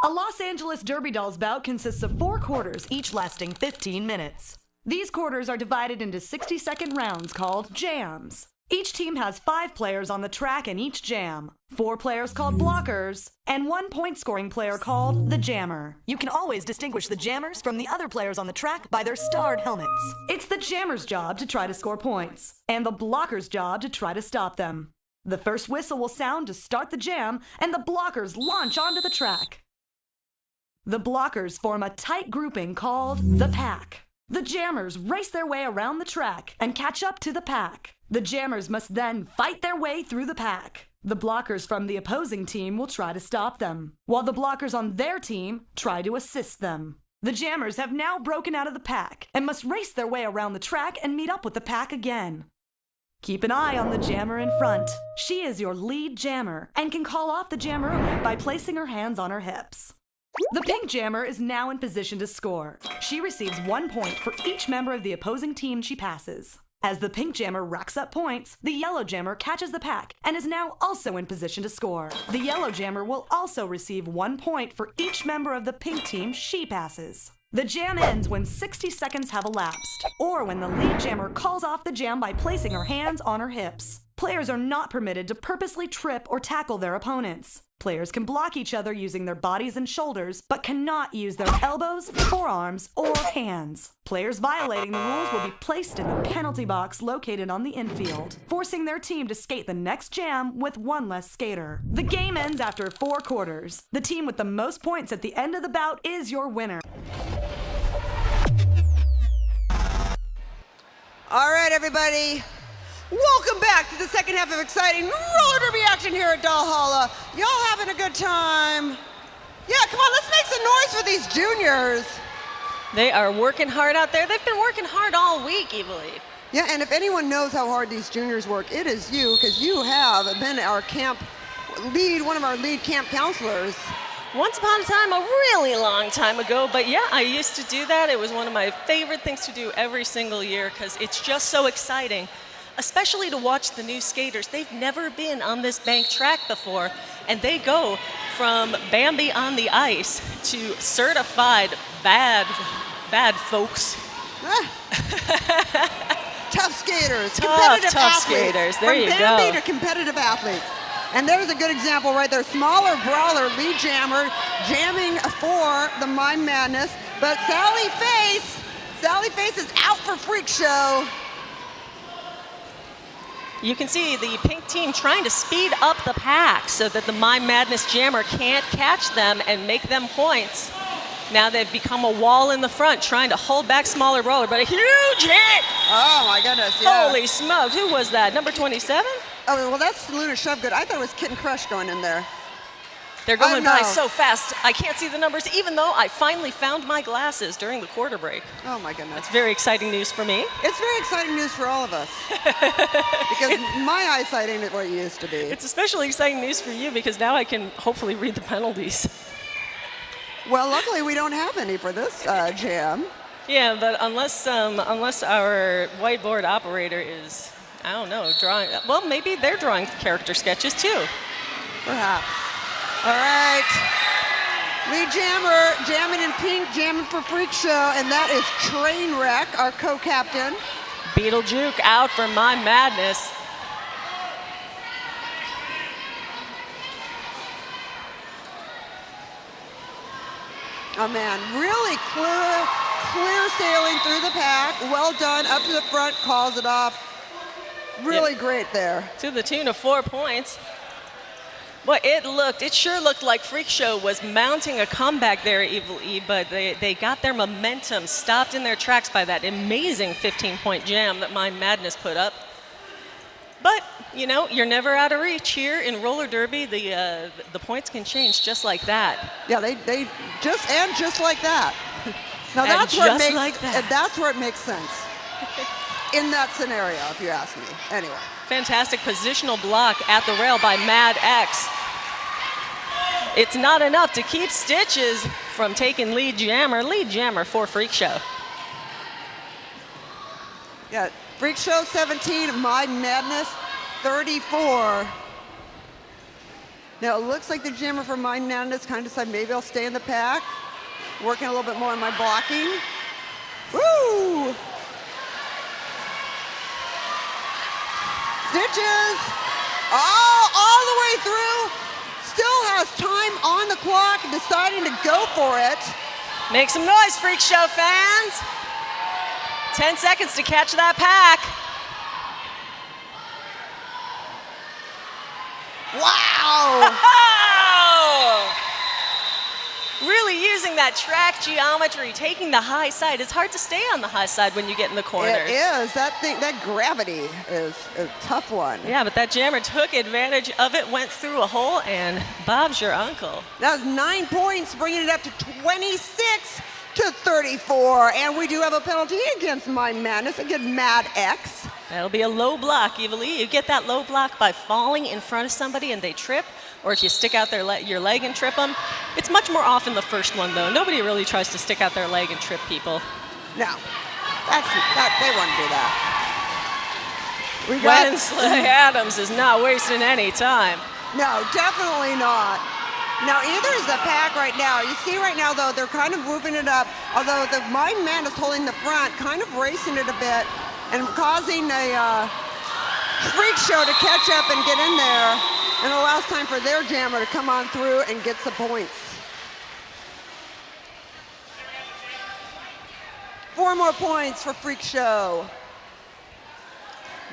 A Los Angeles Derby Dolls bout consists of 4 quarters, each lasting 15 minutes. These quarters are divided into 60-second rounds called jams. Each team has 5 players on the track in each jam, 4 players called blockers, and 1 point-scoring player called the jammer. You can always distinguish the jammers from the other players on the track by their starred helmets. It's the jammer's job to try to score points, and the blocker's job to try to stop them. The first whistle will sound to start the jam, and the blockers launch onto the track. The blockers form a tight grouping called the pack. The jammers race their way around the track and catch up to the pack. The jammers must then fight their way through the pack. The blockers from the opposing team will try to stop them, while the blockers on their team try to assist them. The jammers have now broken out of the pack and must race their way around the track and meet up with the pack again. Keep an eye on the jammer in front. She is your lead jammer and can call off the jammer by placing her hands on her hips. The pink jammer is now in position to score. She receives 1 point for each member of the opposing team she passes. As the pink jammer racks up points, the yellow jammer catches the pack and is now also in position to score. The yellow jammer will also receive 1 point for each member of the pink team she passes. The jam ends when 60 seconds have elapsed, or when the lead jammer calls off the jam by placing her hands on her hips. Players are not permitted to purposely trip or tackle their opponents. Players can block each other using their bodies and shoulders, but cannot use their elbows, forearms, or hands. Players violating the rules will be placed in the penalty box located on the infield, forcing their team to skate the next jam with 1 less skater. The game ends after 4 quarters. The team with the most points at the end of the bout is your winner. All right, everybody. Welcome back to the second half of exciting roller derby action here at Valhalla. Y'all having a good time? Yeah, come on, let's make some noise for these juniors. They are working hard out there. They've been working hard all week, Evilly. Yeah, and if anyone knows how hard these juniors work, it is you, because you have been our camp lead, one of our lead camp counselors. Once upon a time, a really long time ago, but yeah, I used to do that. It was one of my favorite things to do every single year because it's just so exciting, especially to watch the new skaters. They've never been on this bank track before, and they go from Bambi on the ice to certified bad folks. Tough skaters, competitive athletes. Skaters. There you go. From Bambi to competitive athletes. And there's a good example right there. Smaller brawler, lead jammer, jamming for the Mime Madness. But Sally Face is out for Freak Show. You can see the pink team trying to speed up the pack so that the Mime Madness jammer can't catch them and make them points. Now they've become a wall in the front, trying to hold back smaller brawler, but a huge hit! Oh my goodness, yeah. Holy smokes, who was that, number 27? Oh, well, that's Luna Shovegood. I thought it was Kitten Crush going in there. They're going by so fast, I can't see the numbers, even though I finally found my glasses during the quarter break. Oh my goodness. That's very exciting news for me. It's very exciting news for all of us. Because my eyesight ain't what it used to be. It's especially exciting news for you because now I can hopefully read the penalties. Well, luckily we don't have any for this jam. Yeah, but unless our whiteboard operator is, I don't know, drawing, well, maybe they're drawing character sketches too. Perhaps. All right. Lead jammer, jamming in pink, jamming for Freak Show, and that is Trainwreck, our co-captain. Beetlejuke out for Mime Madness. Oh man, really clear sailing through the pack. Well done, up to the front, calls it off. Really great there. To the tune of 4 points. Well, it sure looked like Freak Show was mounting a comeback there, Evil E, but they got their momentum stopped in their tracks by that amazing 15-point jam that Mime Madness put up. But, you know, you're never out of reach here in roller derby. The points can change just like that. Yeah, they just like that. Now that's where it makes sense. In that scenario, if you ask me. Anyway. Fantastic positional block at the rail by Mad X. It's not enough to keep Stitches from taking lead jammer for Freak Show. Yeah, Freak Show 17, Mime Madness 34. Now it looks like the jammer for Mime Madness kind of decided maybe I'll stay in the pack. Working a little bit more on my blocking. Woo! Stitches. Oh, all the way through. Still has time on the clock, deciding to go for it. Make some noise, Freak Show fans. 10 seconds to catch that pack. Wow! Really using that track geometry, taking the high side. It's hard to stay on the high side when you get in the corners. It is. That gravity is a tough one. Yeah, but that jammer took advantage of it, went through a hole, and Bob's your uncle. That was 9 points, bringing it up to 26 to 34. And we do have a penalty against Mime Madness, against Mad X. That'll be a low block, Evil E. You get that low block by falling in front of somebody and they trip, or if you stick out your leg and trip them. It's much more often the first one, though. Nobody really tries to stick out their leg and trip people. No, they wouldn't do that. Wednesday Adams is not wasting any time. No, definitely not. Now, either is the pack right now. You see right now, though, they're kind of moving it up, although the Mime Man is holding the front, kind of racing it a bit and causing a freak show to catch up and get in there, and allows time for their jammer to come on through and get some points. 4 more points for Freak Show.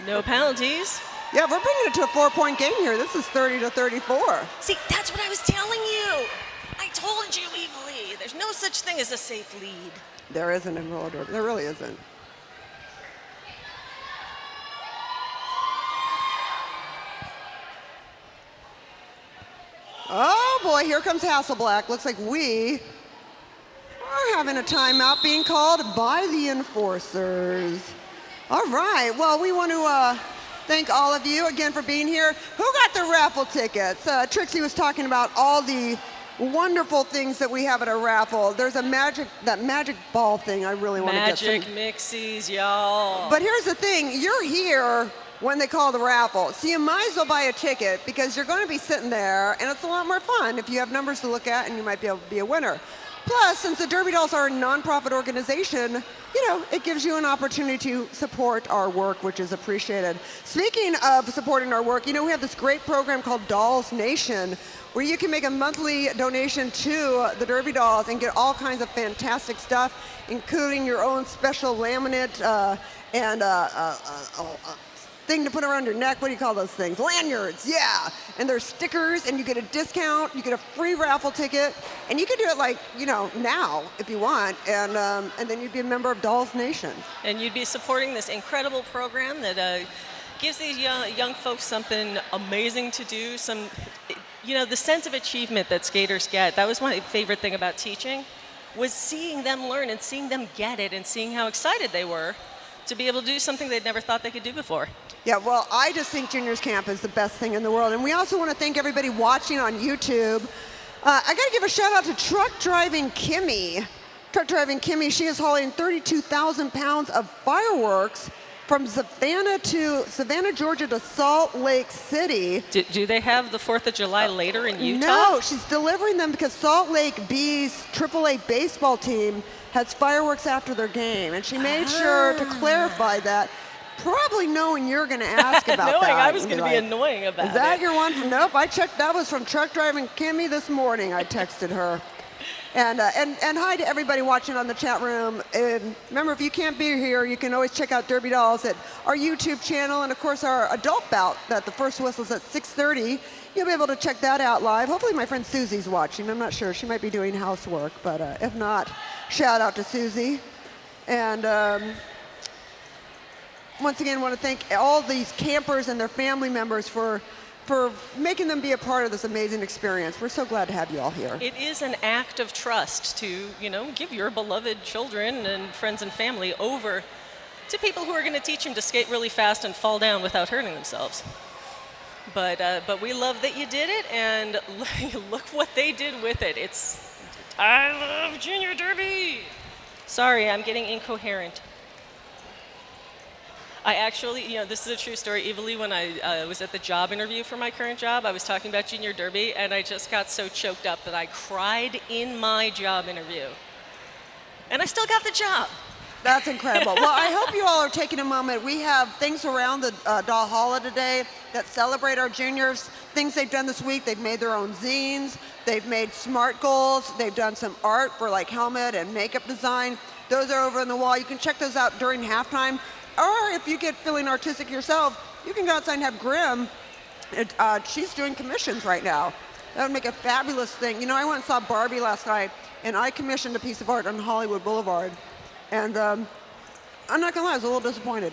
No penalties. Yeah, we're bringing it to a 4-point game here. This is 30 to 34. See, that's what I was telling you. I told you, Evil E. There's no such thing as a safe lead. There isn't in roller derby. There really isn't. Oh boy, here comes Hasselblack. Looks like we are having a timeout being called by the enforcers. All right, well, we want to thank all of you again for being here. Who got the raffle tickets? Trixie was talking about all the wonderful things that we have at our raffle. There's that magic ball thing I really want to get some. Magic Mixies, y'all. But here's the thing, you're here when they call the raffle. So you might as well buy a ticket because you're going to be sitting there, and it's a lot more fun if you have numbers to look at and you might be able to be a winner. Plus, since the Derby Dolls are a nonprofit organization, it gives you an opportunity to support our work, which is appreciated. Speaking of supporting our work, we have this great program called Dolls Nation, where you can make a monthly donation to the Derby Dolls and get all kinds of fantastic stuff, including your own special laminate and thing to put around your neck. What do you call those things? Lanyards, yeah. And there's stickers, and you get a discount. You get a free raffle ticket, and you can do it now if you want, and then you'd be a member of Dolls Nation. And you'd be supporting this incredible program that gives these young folks something amazing to do. The sense of achievement that skaters get. That was my favorite thing about teaching, was seeing them learn and seeing them get it and seeing how excited they were to be able to do something they'd never thought they could do before. Yeah, well, I just think Juniors Camp is the best thing in the world. And we also want to thank everybody watching on YouTube. I got to give a shout out to Truck Driving Kimmy. Truck Driving Kimmy, she is hauling 32,000 pounds of fireworks from Savannah, Georgia to Salt Lake City. Do they have the 4th of July later in Utah? No, she's delivering them because Salt Lake Bees AAA baseball team has fireworks after their game. And she made sure to clarify that, probably knowing you're going to ask about knowing that. I was going to be annoying about it. Is that your one? Nope, I checked. That was from Truck Driving Kimmy this morning. I texted her. And hi to everybody watching on the chat room. And remember, if you can't be here, you can always check out Derby Dolls at our YouTube channel, and of course our adult bout that the first whistle's at 6:30. You'll be able to check that out live. Hopefully my friend Susie's watching. I'm not sure. She might be doing housework, but if not, shout out to Susie. And once again, want to thank all these campers and their family members for making them be a part of this amazing experience. We're so glad to have you all here. It is an act of trust to, give your beloved children and friends and family over to people who are going to teach them to skate really fast and fall down without hurting themselves. But we love that you did it, and look what they did with it. I love Junior Derby. Sorry, I'm getting incoherent. I actually, this is a true story. Evilly, when I was at the job interview for my current job, I was talking about Junior Derby, and I just got so choked up that I cried in my job interview. And I still got the job. That's incredible. Well, I hope you all are taking a moment. We have things around the Valhalla today that celebrate our juniors, things they've done this week. They've made their own zines. They've made SMART goals. They've done some art for like helmet and makeup design. Those are over on the wall. You can check those out during halftime. Or if you get feeling artistic yourself, you can go outside and have Grim. She's doing commissions right now. That would make a fabulous thing. You know, I went and saw Barbie last night, and I commissioned a piece of art on Hollywood Boulevard. And I'm not gonna lie, I was a little disappointed.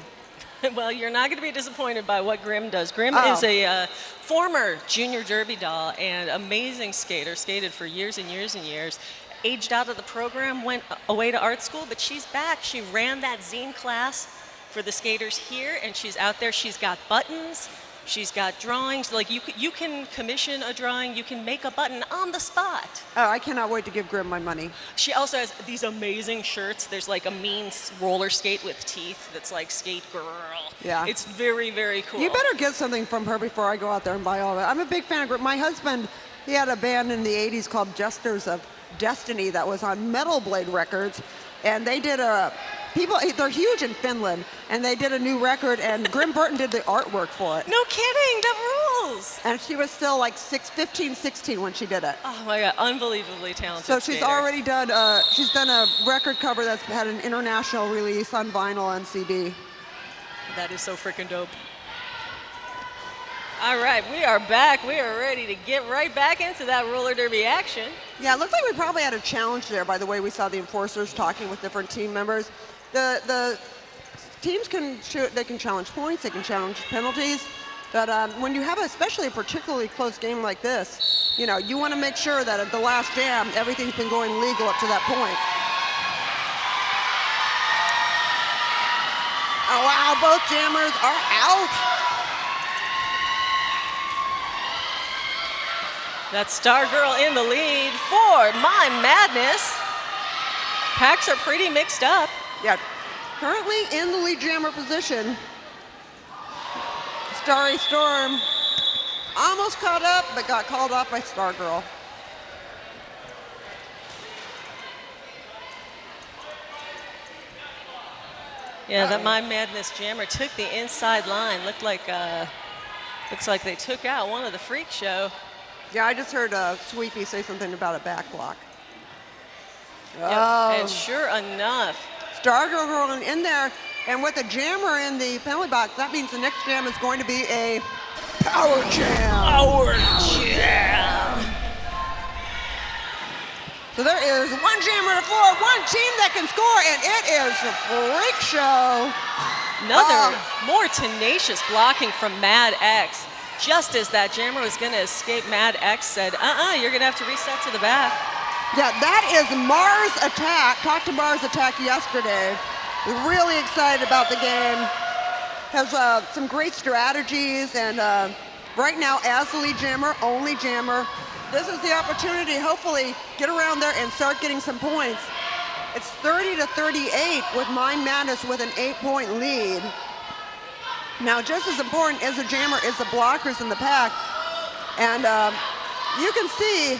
Well, you're not gonna be disappointed by what Grim does. Grim is a former Junior Derby doll and amazing skater, skated for years and years and years. Aged out of the program, went away to art school, but she's back. She ran that zine class for the skaters here, and she's out there. She's got buttons, she's got drawings. Like you can commission a drawing, you can make a button on the spot. Oh, I cannot wait to give Grim my money. She also has these amazing shirts. There's like a mean roller skate with teeth that's like Skate Girl. Yeah. It's very, very cool. You better get something from her before I go out there and buy all of it. I'm a big fan of Grim. My husband, he had a band in the 80s called Jesters of Destiny that was on Metal Blade Records, and they did they're huge in Finland, and they did a new record, and Grim Burton did the artwork for it. No kidding, that rules. And she was still like 15, 16 when she did it. Oh my God, unbelievably talented So she's skater. already done, she's done a record cover that's had an international release on vinyl and CD. That is so freaking dope. All right, we are back. We are ready to get right back into that roller derby action. Yeah, it looked like we probably had a challenge there by the way we saw the enforcers talking with different team members. The teams can they can challenge points, they can challenge penalties, but when you have especially a particularly close game like this, you know, you want to make sure that at the last jam, everything's been going legal up to that point. Oh wow, both jammers are out. That's Stargirl in the lead for MIME Madness. Packs are pretty mixed up. Yeah, currently in the lead jammer position. Starry Storm almost caught up, but got called off by Stargirl. Yeah, that MIME Madness jammer took the inside line. Looks like they took out one of the FREAKSHOW. Yeah, I just heard Sweepy say something about a back block. Yep. And sure enough, Stargirl going in there, and with a jammer in the penalty box, that means the next jam is going to be a power jam. Power jam. So there is one jammer to floor, one team that can score, and it is the FREAKSHOW. Another more tenacious blocking from Mad X. Just as that jammer was going to escape, Mad X said, you're going to have to reset to the back. Yeah, that is Mars Attack. Talked to Mars Attack yesterday. Really excited about the game. Has some great strategies, and right now, as the lead jammer, only jammer, this is the opportunity, hopefully, get around there and start getting some points. It's 30-38 with MIME Madness with an 8-point lead. Now, just as important as the jammer is the blockers in the pack. And you can see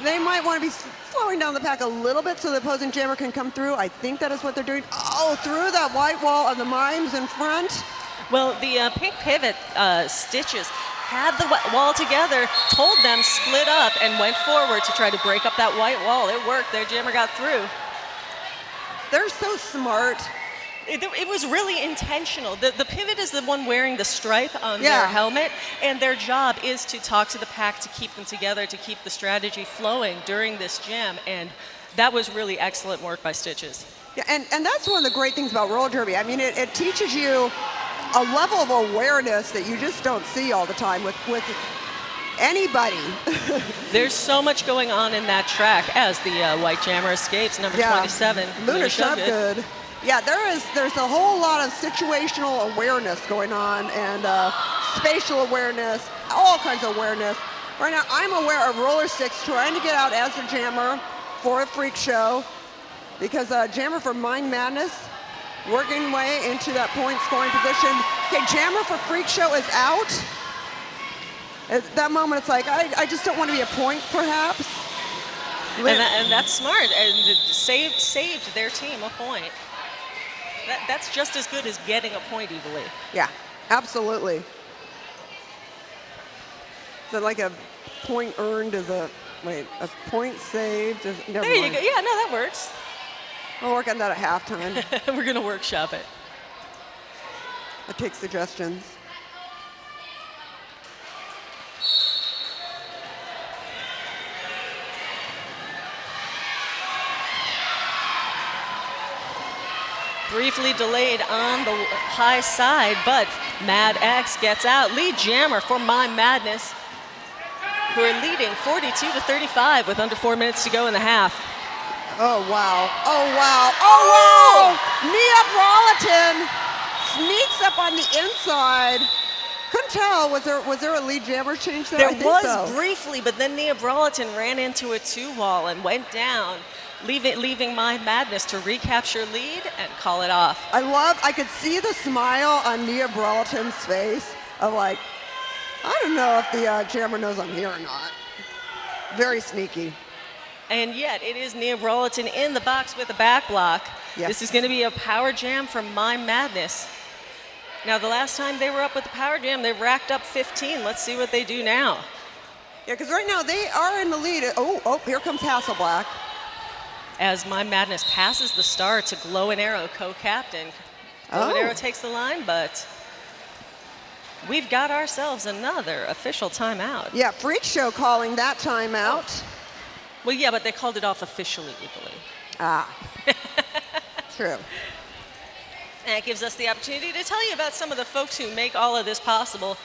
they might want to be slowing down the pack a little bit so the opposing jammer can come through. I think that is what they're doing. Oh, through that white wall of the Mimes in front. Well, the pink pivot Stitches had the wall together, told them split up, and went forward to try to break up that white wall. It worked. Their jammer got through. They're so smart. It was really intentional. The pivot is the one wearing the stripe on their helmet, and their job is to talk to the pack to keep them together, to keep the strategy flowing during this jam, and that was really excellent work by Stitches. Yeah, and that's one of the great things about roller derby. I mean, it teaches you a level of awareness that you just don't see all the time with anybody. There's so much going on in that track as the white jammer escapes, number 27. Luna Shubgood. Yeah, there's a whole lot of situational awareness going on, and spatial awareness, all kinds of awareness. Right now, I'm aware of Roller Six trying to get out as a jammer for a FREAKSHOW, because jammer for MIME Madness working way into that point scoring position. Okay, jammer for Freak Show is out. At that moment, it's like, I just don't want to be a point, perhaps. And that's smart. And saved their team a point. That's just as good as getting a point, Evilly. Yeah, absolutely. So like a point earned is a point saved is, never There you mind. go. Yeah, no, that works. We'll work on that at halftime. We're going to workshop it. I take suggestions. Briefly delayed on the high side, but Mad X gets out. Lead jammer for MIME Madness, who are leading 42-35 with under 4 minutes to go in the half. Oh, wow. Oh, wow. Oh, wow. Nia Brolaton sneaks up on the inside. Couldn't tell. Was there a lead jammer change there? There was so. Briefly, but then Nia Brolaton ran into a 2-wall and went down, leaving MIME Madness to recapture lead and call it off. I could see the smile on Nia Brolaton's face of like, I don't know if the jammer knows I'm here or not. Very sneaky. And yet, it is Nia Brolaton in the box with a back block. Yes. This is going to be a power jam from MIME Madness. Now, the last time they were up with the power jam, they racked up 15. Let's see what they do now. Yeah, because right now they are in the lead. Oh, here comes Hasselblack. As MIME Madness passes the star to Glow and Arrow, co-captain. Glow and Arrow takes the line, but we've got ourselves another official timeout. Yeah, Freak Show calling that timeout. Well, yeah, but they called it off officially, legally. Ah, true. And it gives us the opportunity to tell you about some of the folks who make all of this possible.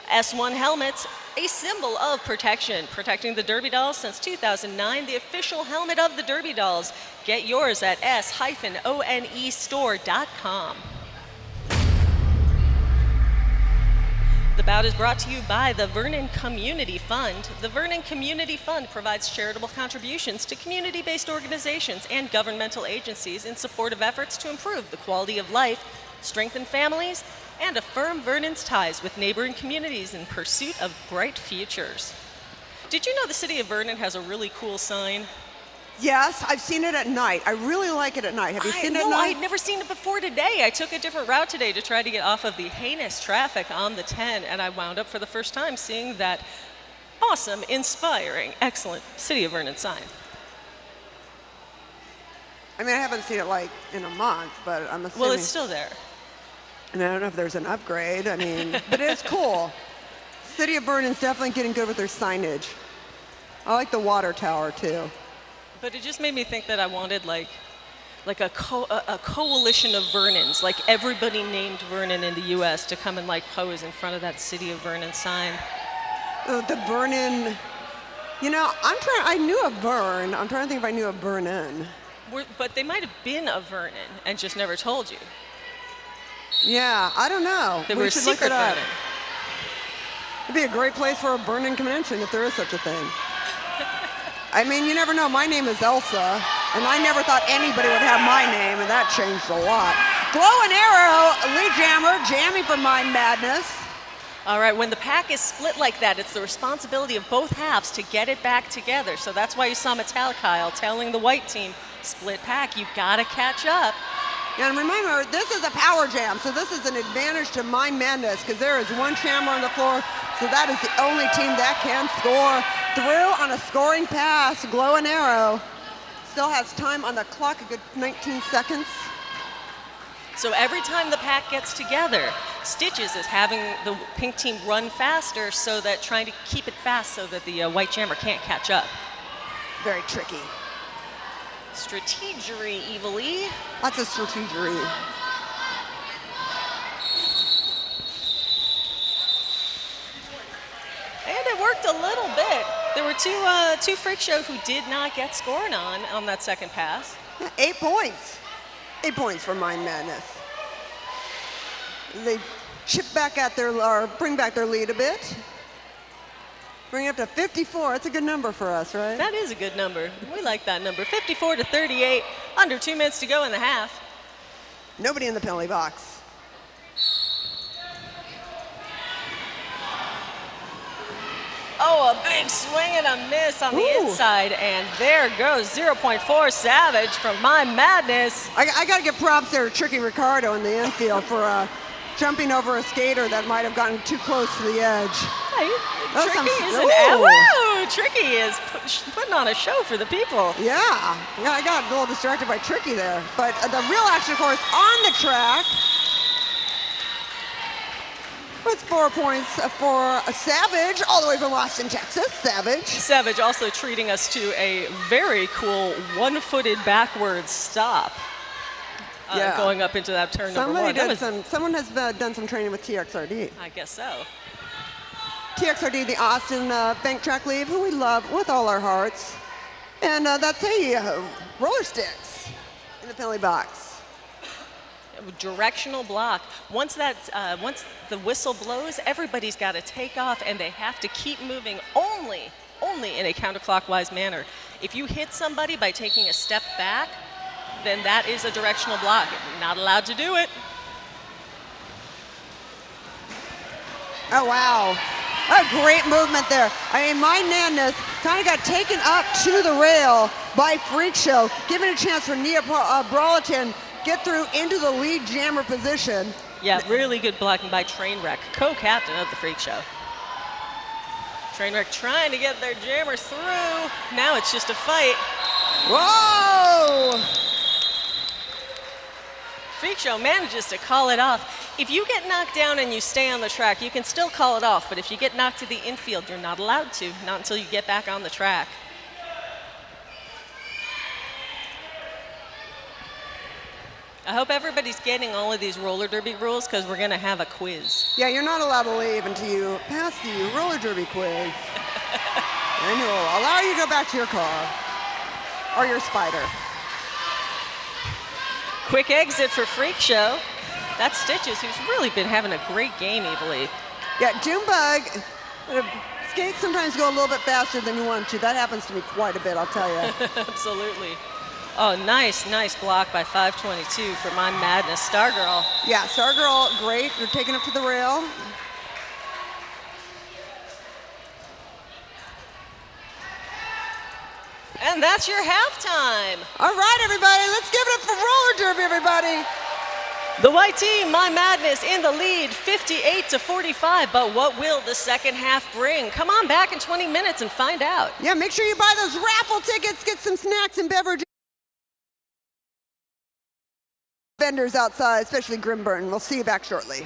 S1 Helmets, a symbol of protection, protecting the Derby Dolls since 2009, the official helmet of the Derby Dolls. Get yours at s-onestore.com. The bout is brought to you by the Vernon Community Fund. The Vernon Community Fund provides charitable contributions to community-based organizations and governmental agencies in support of efforts to improve the quality of life, strengthen families, and affirm Vernon's ties with neighboring communities in pursuit of bright futures. Did you know the city of Vernon has a really cool sign? Yes, I've seen it at night. I really like it at night. Have you seen it at No, night? I'd never seen it before today. I took a different route today to try to get off of the heinous traffic on the 10, and I wound up for the first time seeing that awesome, inspiring, excellent City of Vernon sign. I mean, I haven't seen it like in a month, but I'm assuming. Well, it's still there. And I don't know if there's an upgrade. I mean, but it's cool. City of Vernon's definitely getting good with their signage. I like the water tower too. But it just made me think that I wanted like a coalition of Vernons, like everybody named Vernon in the U.S. to come and like pose in front of that City of Vernon sign. The Vernon, you know, I knew a Vern. I'm trying to think if I knew a Vernon. But they might have been a Vernon and just never told you. Yeah, I don't know. They were a should look secret it up. Vernon. It'd be a great place for a Vernon convention if there is such a thing. I mean, you never know. My name is Elsa, and I never thought anybody would have my name, and that changed a lot. Glow and Arrow, lead jammer, jamming for MIME Madness. All right, when the pack is split like that, it's the responsibility of both halves to get it back together. So that's why you saw Metal Kyle telling the white team, split pack, you gotta catch up. And remember, this is a power jam, so this is an advantage to MIME Madness because there is one jammer on the floor, so that is the only team that can score. Through on a scoring pass, Glow and Arrow still has time on the clock, a good 19 seconds. So every time the pack gets together, Stitches is having the pink team run faster, so that trying to keep it fast so that the white jammer can't catch up. Very tricky. Strategery, evilly. Lots of strategery. And it worked a little bit. There were two Freak Show who did not get scored on that second pass. Yeah, 8 points. 8 points for MIME Madness. They chip back at or bring back their lead a bit. Bring it up to 54. That's a good number for us, right? That is a good number. We like that number. 54-38, under 2 minutes to go in the half. Nobody in the penalty box. Oh, a big swing and a miss on the inside, and there goes 0.4 Savage from MIME Madness. I got to give props there to Tricky Ricardo in the infield for jumping over a skater that might have gotten too close to the edge. Tricky is putting on a show for the people. Yeah, I got a little distracted by Tricky there. But the real action, of course, on the track. With 4 points for Savage, all the way from Austin, Texas. Savage also treating us to a very cool one-footed backwards stop. Going up into that turn number one. Someone has done some training with TXRD. I guess so. TXRD, the Austin bank track leave, who we love with all our hearts. And that's roller sticks in the penalty box. Directional block. Once the whistle blows, everybody's got to take off, and they have to keep moving only in a counterclockwise manner. If you hit somebody by taking a step back, then that is a directional block. You're not allowed to do it. Oh, wow. A great movement there. I mean, MIME Madness kind of got taken up to the rail by FREAKSHOW, giving a chance for Nia Broliton get through into the lead jammer position. Yeah, really good blocking by Trainwreck, co-captain of the FREAKSHOW. Trainwreck trying to get their jammer through. Now it's just a fight. Whoa! FREAKSHOW manages to call it off. If you get knocked down and you stay on the track, you can still call it off, but if you get knocked to the infield, you're not allowed to, not until you get back on the track. I hope everybody's getting all of these roller derby rules, because we're going to have a quiz. Yeah, you're not allowed to leave until you pass the roller derby quiz. And it'll allow you to go back to your car or your spider. Quick exit for FREAKSHOW. That's Stitches, who's really been having a great game, Evilly. Yeah, Junebug, skates sometimes go a little bit faster than you want to. That happens to me quite a bit, I'll tell you. Absolutely. Oh, nice block by 522 for MIME Madness. Stargirl. Yeah, Stargirl, great. They're taking it to the rail. And that's your halftime. All right, everybody, let's give it up for roller derby, everybody. The white team, MIME Madness, in the lead, 58-45. But what will the second half bring? Come on back in 20 minutes and find out. Yeah, make sure you buy those raffle tickets, get some snacks and beverages. Vendors outside, especially Grimburn. We'll see you back shortly.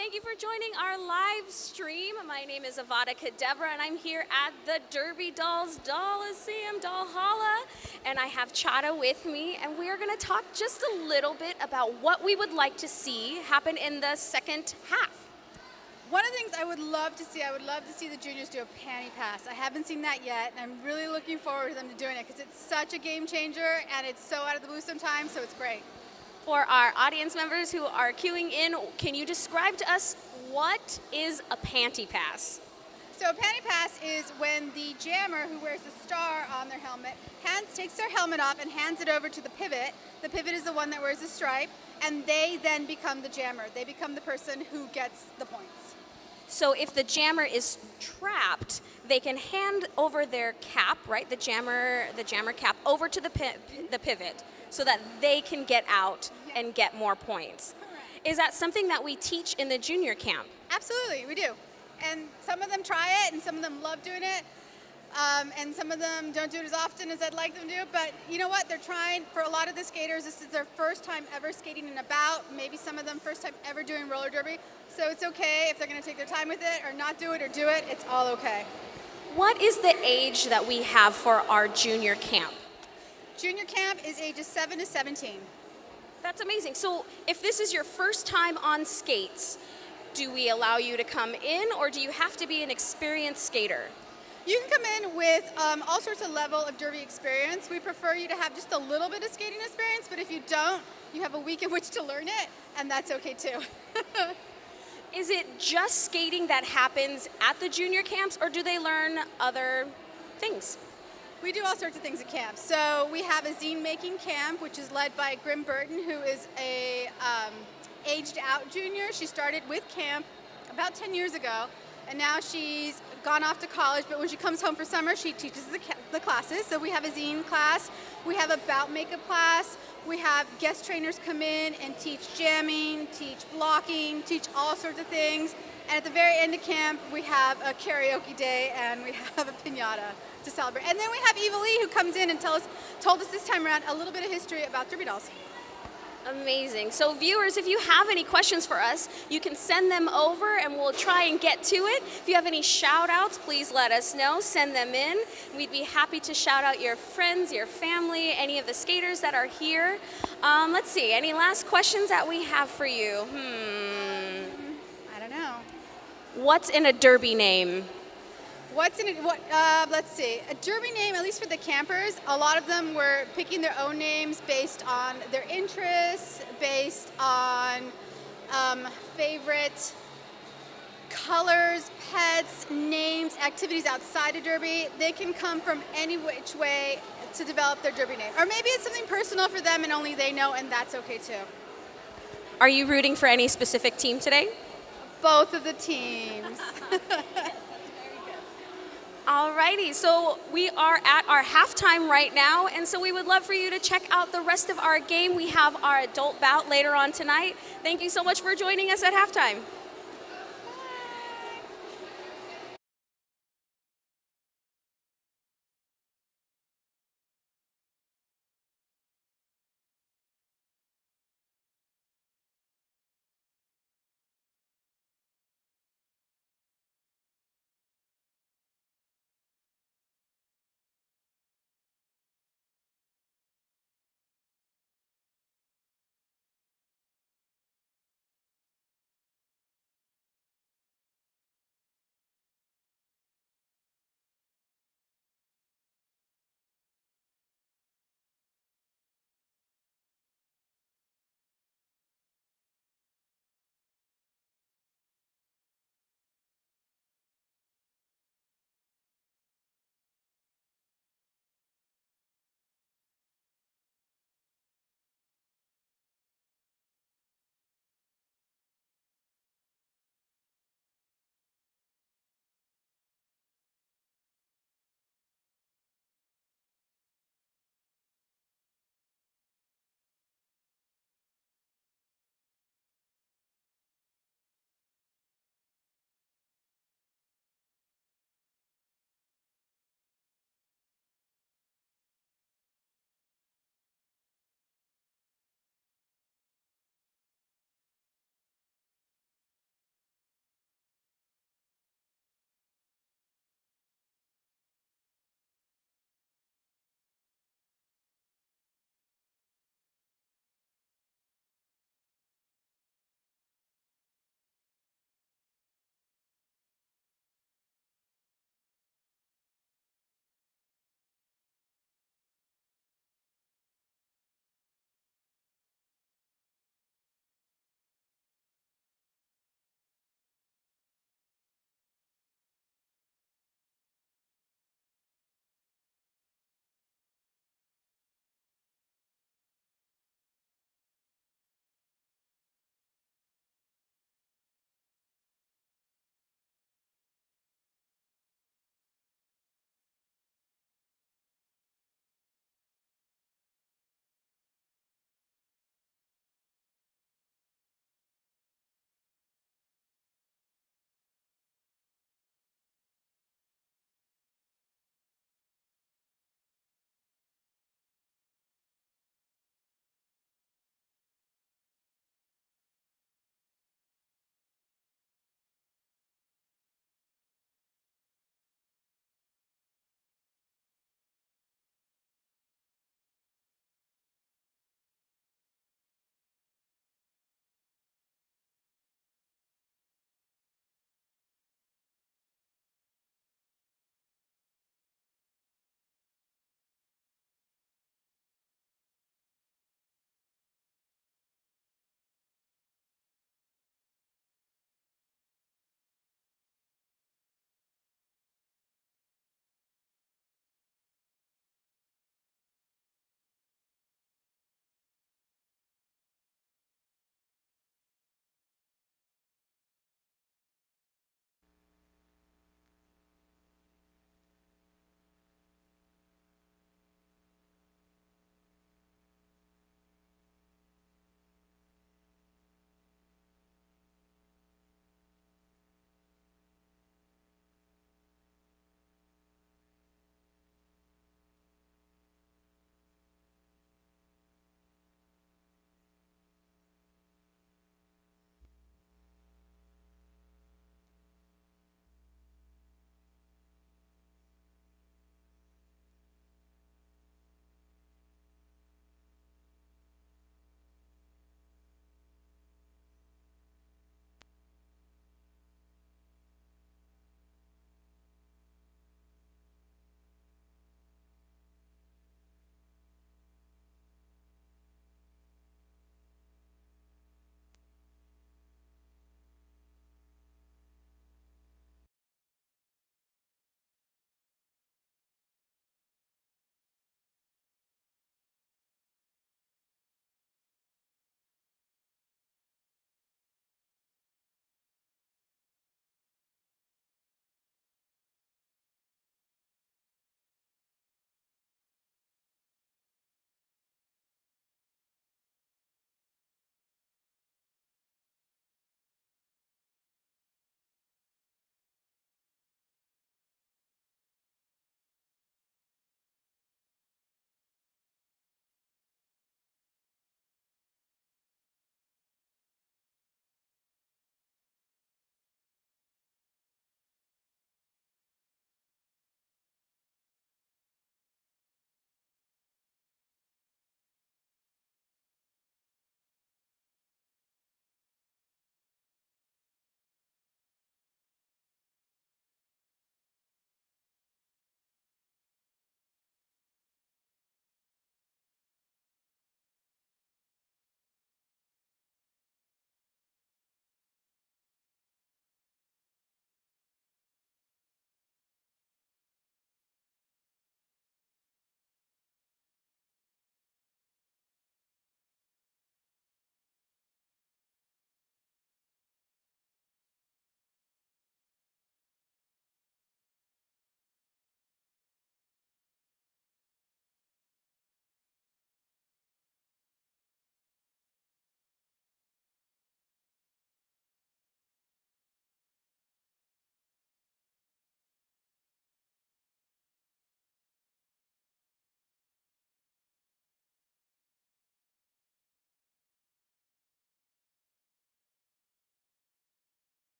Thank you for joining our live stream. My name is Avada Kedavra, and I'm here at the Derby Dolls Dollyseum Dollhalla, and I have Chada with me, and we are going to talk just a little bit about what we would like to see happen in the second half. One of the things I would love to see the juniors do a panty pass. I haven't seen that yet, and I'm really looking forward to them to doing it because it's such a game changer, and it's so out of the blue sometimes, so it's great. For our audience members who are queuing in, can you describe to us what is a panty pass? So a panty pass is when the jammer who wears the star on their helmet takes their helmet off and hands it over to the pivot. The pivot is the one that wears the stripe, and they then become the jammer. They become the person who gets the points. So if the jammer is trapped, they can hand over their cap, right, the jammer cap, over to the pivot so that they can get out and get more points. Correct. Is that something that we teach in the junior camp? Absolutely, we do. And some of them try it, and some of them love doing it. And some of them don't do it as often as I'd like them to, but you know what? They're trying. For a lot of the skaters, this is their first time ever skating in a bout. Maybe some of them first time ever doing roller derby. So it's okay if they're going to take their time with it or not do it or do it. It's all okay. What is the age that we have for our junior camp? Junior camp is ages 7 to 17. That's amazing. So if this is your first time on skates, do we allow you to come in, or do you have to be an experienced skater? You can come in with all sorts of level of derby experience. We prefer you to have just a little bit of skating experience, but if you don't, you have a week in which to learn it, and that's okay too. Is it just skating that happens at the junior camps, or do they learn other things? We do all sorts of things at camp. So we have a zine making camp, which is led by Grim Burton, who is a aged out junior. She started with camp about 10 years ago, and now she's gone off to college, but when she comes home for summer, she teaches the classes. So we have a zine class, we have a bout makeup class, we have guest trainers come in and teach jamming, teach blocking, teach all sorts of things. And at the very end of camp, we have a karaoke day and we have a piñata to celebrate. And then we have Eva Lee, who comes in and told us this time around a little bit of history about Derby Dolls. Amazing. So viewers, if you have any questions for us, you can send them over and we'll try and get to it. If you have any shout outs, please let us know. Send them in. We'd be happy to shout out your friends, your family, any of the skaters that are here. Let's see, any last questions that we have for you? I don't know. What's in a derby name? What's in it? Let's see. A derby name, at least for the campers, a lot of them were picking their own names based on their interests, based on favorite colors, pets, names, activities outside of derby. They can come from any which way to develop their derby name. Or maybe it's something personal for them and only they know, and that's okay too. Are you rooting for any specific team today? Both of the teams. Alrighty, so we are at our halftime right now, and so we would love for you to check out the rest of our game. We have our adult bout later on tonight. Thank you so much for joining us at halftime.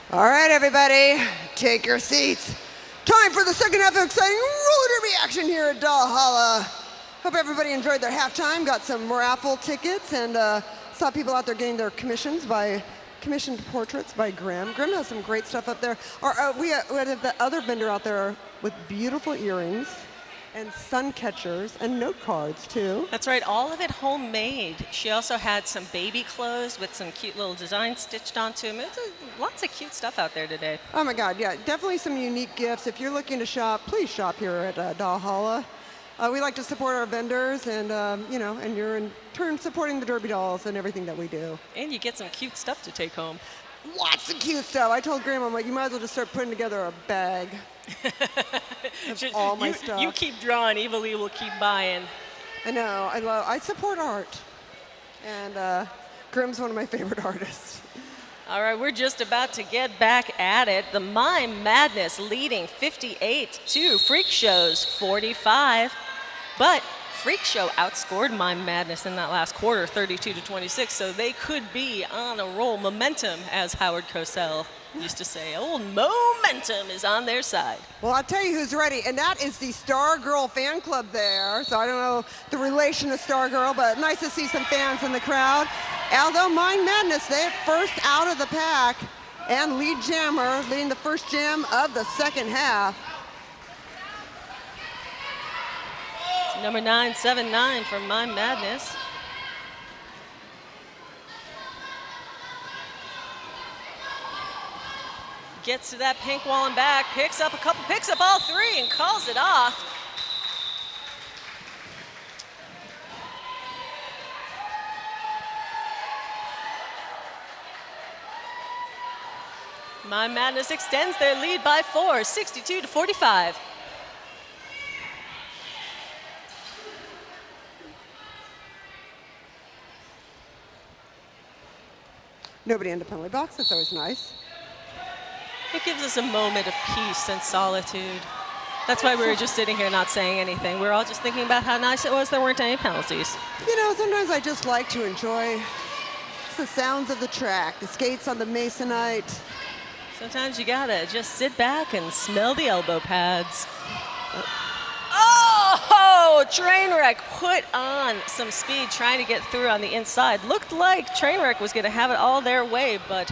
All right, everybody, take your seats. Time for the second half of exciting roller derby action here at Valhalla. Hope everybody enjoyed their halftime, got some raffle tickets, and saw people out there getting their commissioned portraits by Grimm. Grimm has some great stuff up there. We have the other vendor out there with beautiful earrings and sun catchers and note cards too. That's right, all of it homemade. She also had some baby clothes with some cute little designs stitched onto them. Lots of cute stuff out there today. Oh my God, yeah, definitely some unique gifts. If you're looking to shop, please shop here at Valhalla. We like to support our vendors, and and you're in turn supporting the Derby dolls and everything that we do. And you get some cute stuff to take home. Lots of cute stuff. I told Graham, I'm like, you might as well just start putting together a bag of all my stuff. You keep drawing, Evil Lee will keep buying. I know. I support art, and Grimm's one of my favorite artists. All right, we're just about to get back at it. The Mime Madness leading 58 to Freak Show's 45. But Freak Show outscored Mime Madness in that last quarter, 32-26, so they could be on a roll. Momentum, as Howard Cosell used to say. Old momentum is on their side. Well, I'll tell you who's ready, and that is the Stargirl fan club there. So I don't know the relation to Stargirl, but nice to see some fans in the crowd. Although Mime Madness, they're first out of the pack, and lead jammer leading the first jam of the second half. Number 979 from Mime Madness. Gets to that pink wall and back, picks up all three and calls it off. Mime Madness extends their lead by 4, 62-45. Nobody independently boxed, that's always nice. It gives us a moment of peace and solitude. That's why we were just sitting here not saying anything. We were all just thinking about how nice it was there weren't any penalties. You know, sometimes I just like to enjoy the sounds of the track, the skates on the Masonite. Sometimes you gotta just sit back and smell the elbow pads. Oh, Trainwreck put on some speed trying to get through on the inside. Looked like Trainwreck was gonna have it all their way, but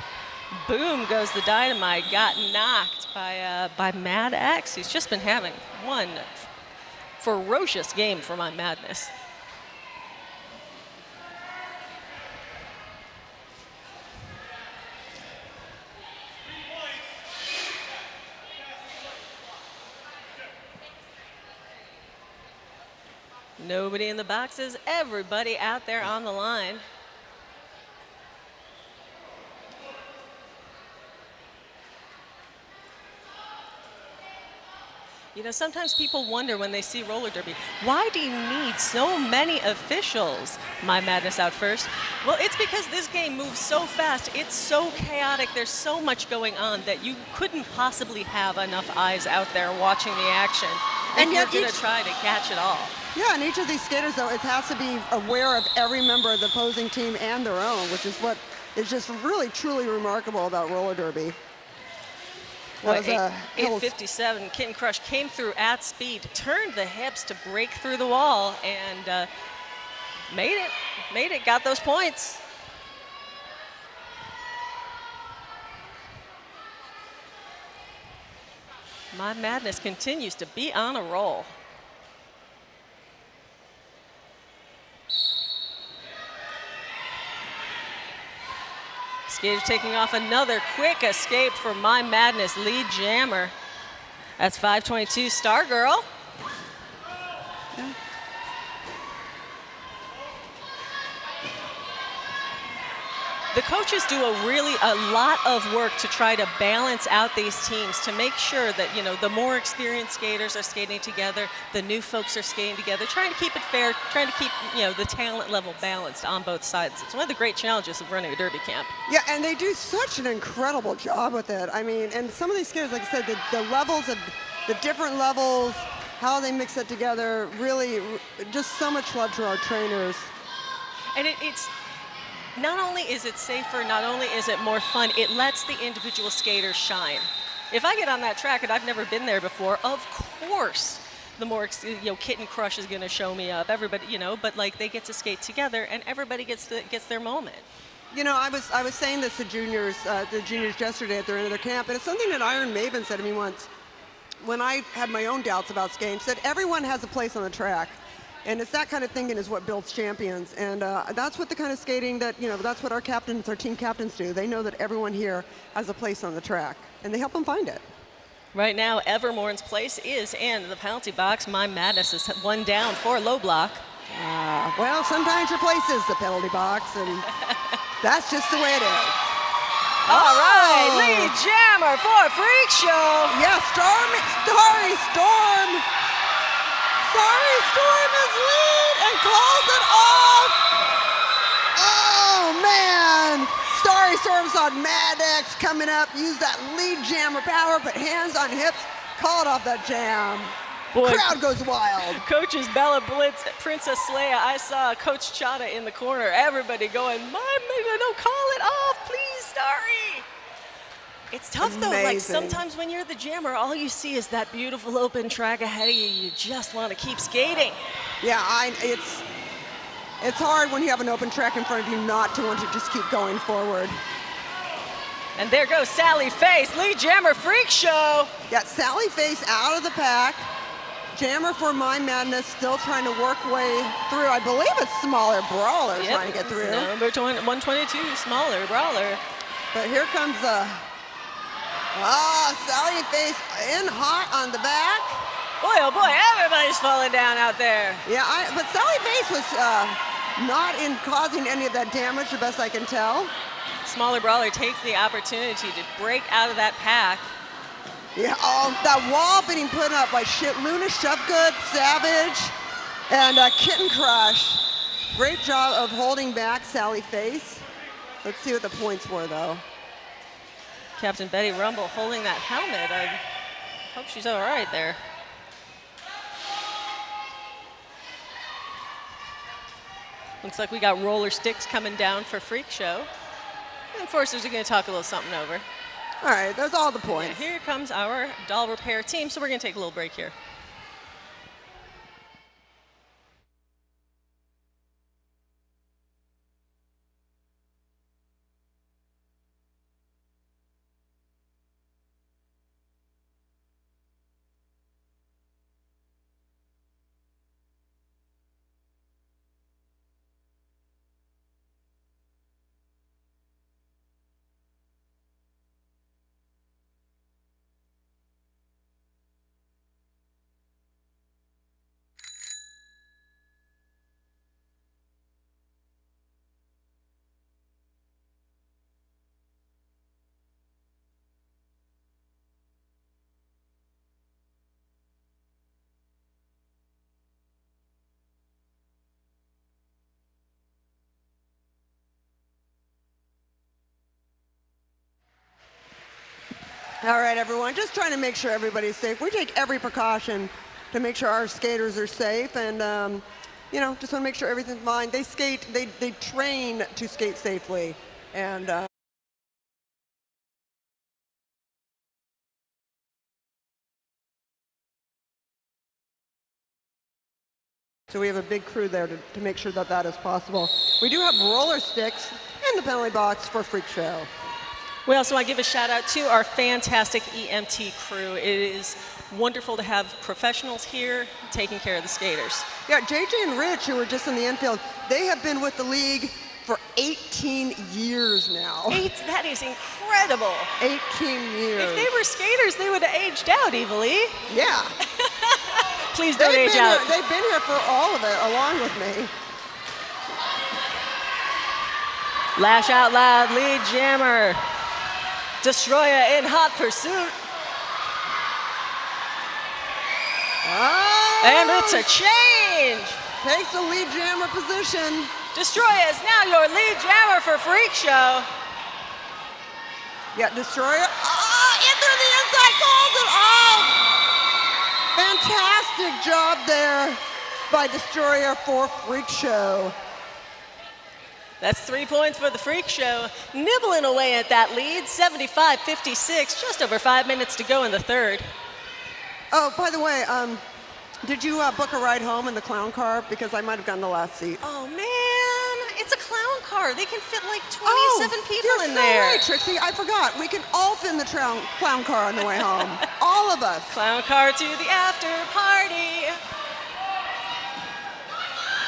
boom goes the dynamite. Got knocked by Mad X, who's just been having one ferocious game for Mime Madness. Nobody in the boxes, everybody out there on the line. You know, sometimes people wonder when they see roller derby, why do you need so many officials? Mime Madness out first. Well, it's because this game moves so fast. It's so chaotic. There's so much going on that you couldn't possibly have enough eyes out there watching the action. And you're going to try to catch it all. Yeah, and each of these skaters, though, it has to be aware of every member of the opposing team and their own, which is what is just really, truly remarkable about roller derby. Well, 857, Kitten Crush came through at speed, turned the hips to break through the wall, and made it, got those points. Mime Madness continues to be on a roll. Skater taking off another quick escape for Mime Madness lead jammer. That's 522 Stargirl. Yeah. The coaches do a lot of work to try to balance out these teams to make sure that, you know, the more experienced skaters are skating together, the new folks are skating together, trying to keep it fair, trying to keep, you know, the talent level balanced on both sides. It's one of the great challenges of running a derby camp. Yeah, and they do such an incredible job with it. I mean, and some of these skaters, like I said, the levels of the different levels, how they mix it together, really just so much love to our trainers. And it's not only is it safer, not only is it more fun, it lets the individual skaters shine. If I get on that track and I've never been there before, of course, the more, Kitten Crush is going to show me up. Everybody, but like they get to skate together and everybody gets their moment. I was saying this to the juniors yesterday at their end of their camp, and it's something that Iron Maven said to me once when I had my own doubts about skating. Said everyone has a place on the track, and it's that kind of thinking is what builds champions, and that's what the kind of skating that that's what our team captains do. They know that everyone here has a place on the track, and they help them find it. Right now, Evermore's place is in the penalty box. MIME Madness is one down for low block. Well, sometimes your place is the penalty box, and that's just the way it is. All right, lead jammer for Freak Show. Yeah, Starry Storm. Starry Storm is lead and calls it off. Oh, man. Starry Storm's on Mad X coming up. Use that lead jammer power, put hands on hips, call it off that jam. Boy, crowd goes wild. Coaches Bella Blitz, Princess Leia. I saw Coach Chata in the corner. Everybody going, don't call it off, please, Starry. It's tough though. Like sometimes when you're the jammer, all you see is that beautiful open track ahead of you. You just want to keep skating. Yeah, it's hard when you have an open track in front of you not to want to just keep going forward. And there goes Sally Face, lead jammer Freak Show. Got Sally Face out of the pack. Jammer for MIME Madness still trying to work way through. I believe it's smaller brawler trying to get through. Number 122, smaller brawler. But here comes Sally Face in hot on the back. Boy, oh boy, everybody's falling down out there. Yeah, but Sally Face was not in causing any of that damage, the best I can tell. Smaller brawler takes the opportunity to break out of that pack. Yeah, that wall being put up by Luna Shupgood, Savage, and Kitten Crush. Great job of holding back Sally Face. Let's see what the points were, though. Captain Betty Rumble holding that helmet. I hope she's all right there. Looks like we got roller sticks coming down for Freak Show. And Enforcers are going to talk a little something over. All right, that's all the points. Yeah, here comes our doll repair team, so we're going to take a little break here. All right, everyone, just trying to make sure everybody's safe. We take every precaution to make sure our skaters are safe, and just want to make sure everything's fine. They skate, they train to skate safely, and so we have a big crew there to make sure that that is possible. We do have roller sticks in the penalty box for Freak Show. We also want to give a shout out to our fantastic EMT crew. It is wonderful to have professionals here taking care of the skaters. Yeah, JJ and Rich, who were just in the infield, they have been with the league for 18 years now. That is incredible. 18 years. If they were skaters, they would have aged out, Evilly. Yeah. Please don't age out. They've been here for all of it, along with me. Lash Out Loud, lead jammer. Destroyer in hot pursuit. Oh. And it's a change. Takes the lead jammer position. Destroyer is now your lead jammer for Freak Show. Yeah, Destroyer. In through the inside, calls it off. Fantastic job there by Destroyer for Freak Show. That's 3 points for the Freak Show, nibbling away at that lead, 75-56, just over 5 minutes to go in the third. Oh, by the way, did you book a ride home in the clown car? Because I might have gotten the last seat. Oh, man, it's a clown car. They can fit like 27 people in you're there. so right, Trixie. I forgot. We can all fit in the clown car on the way home. All of us. Clown car to the after party.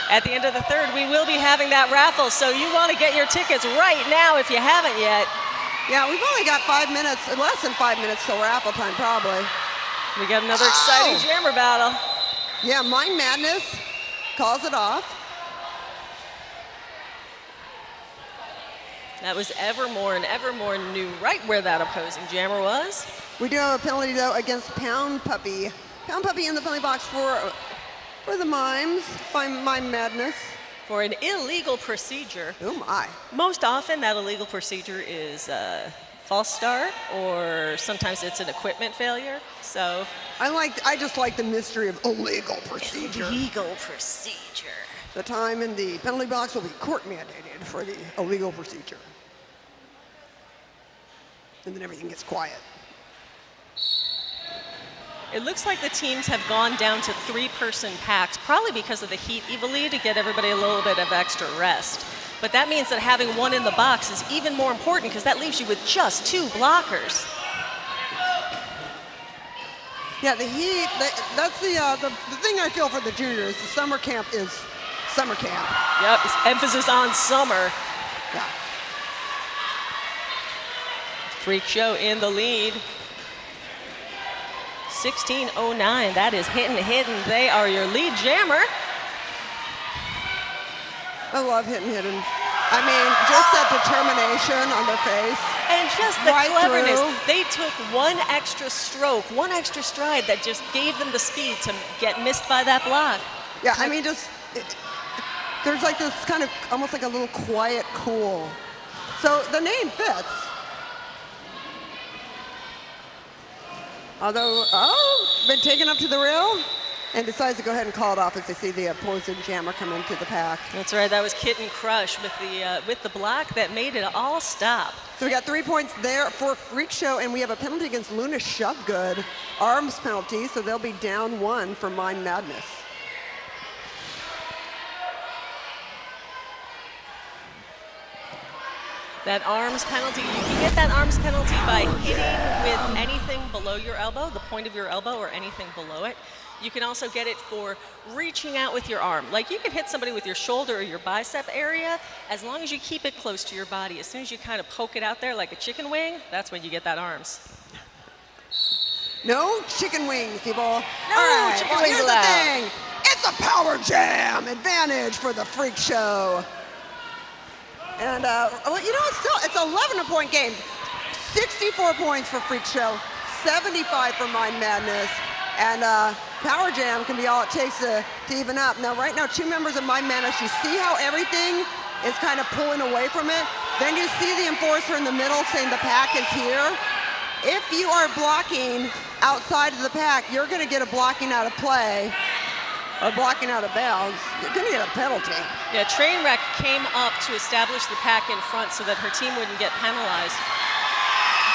At the end of the third, we will be having that raffle, so you want to get your tickets right now if you haven't yet. Yeah, we've only got 5 minutes, less than 5 minutes till raffle time, probably. We got another exciting jammer battle. Yeah, Mime Madness calls it off. That was Evermore, and Evermore knew right where that opposing jammer was. We do have a penalty, though, against Pound Puppy. Pound Puppy in the penalty box for the Mimes, by Mime Madness. For an illegal procedure. Oh, my. Most often, that illegal procedure is false start, or sometimes it's an equipment failure. So I just like the mystery of illegal procedure. Illegal procedure. The time in the penalty box will be court mandated for the illegal procedure. And then everything gets quiet. It looks like the teams have gone down to 3-person packs, probably because of the heat evilly to get everybody a little bit of extra rest. But that means that having one in the box is even more important because that leaves you with just 2 blockers. Yeah, the heat, that's the thing I feel for the juniors. The summer camp is summer camp. Yep, it's emphasis on summer. Yeah. Freak Show in the lead. 16:09, that is hidden. They are your lead jammer. I love hidden. I mean, just that determination on their face. And just the Right cleverness. through. They took one extra stroke, one extra stride that just gave them the speed to get missed by that block. Yeah, I mean, there's like this kind of, almost like a little quiet cool. So the name fits. Although, been taken up to the rail and decides to go ahead and call it off as they see the opposing jammer come into the pack. That's right, that was Kitten Crush with the block that made it all stop. So we got 3 points there for Freak Show, and we have a penalty against Luna Shovegood. Arms penalty, so they'll be down 1 for Mime Madness. That arms penalty, you can get that arms penalty by hitting with anything below your elbow, the point of your elbow or anything below it. You can also get it for reaching out with your arm. Like you can hit somebody with your shoulder or your bicep area, as long as you keep it close to your body. As soon as you kind of poke it out there like a chicken wing, that's when you get that arms. No chicken wings, people. No All right, chicken wings here's allowed. the thing. It's a power jam advantage for the Freak Show. And, well, you know, it's an 11-point game. 64 points for Freak Show, 75 for Mime Madness. And Power Jam can be all it takes to even up. Now, right now, 2 members of Mime Madness, you see how everything is kind of pulling away from it? Then you see the enforcer in the middle saying the pack is here. If you are blocking outside of the pack, you're going to get a blocking out of play or blocking out of bounds. You're going to get a penalty. Yeah, Trainwreck came up to establish the pack in front so that her team wouldn't get penalized.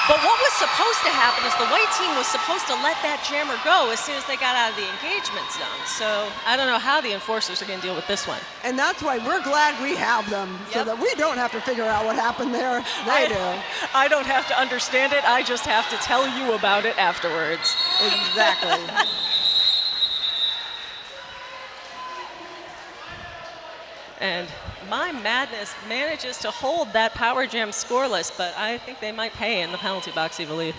But what was supposed to happen is the white team was supposed to let that jammer go as soon as they got out of the engagement zone. So I don't know how the enforcers are going to deal with this one. And that's why we're glad we have them, so Yep. that we don't have to figure out what happened there. They do. I don't have to understand it. I just have to tell you about it afterwards. Exactly. And Mime Madness manages to hold that Power Jam scoreless, but I think they might pay in the penalty box, I believe.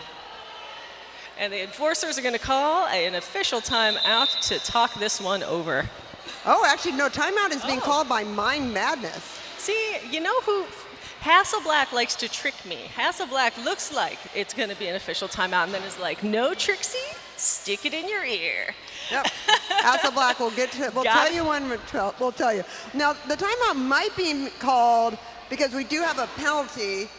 And the enforcers are going to call an official timeout to talk this one over. Oh, actually, no, timeout is being called by Mime Madness. See, you know who Hasselblack likes to trick me. Hasselblack looks like it's going to be an official timeout and then is like, no, Trixie, stick it in your ear. Yep. Hasselblack will get to it. We'll Got tell it. you when we'll tell you. Now, the timeout might be called because we do have a penalty.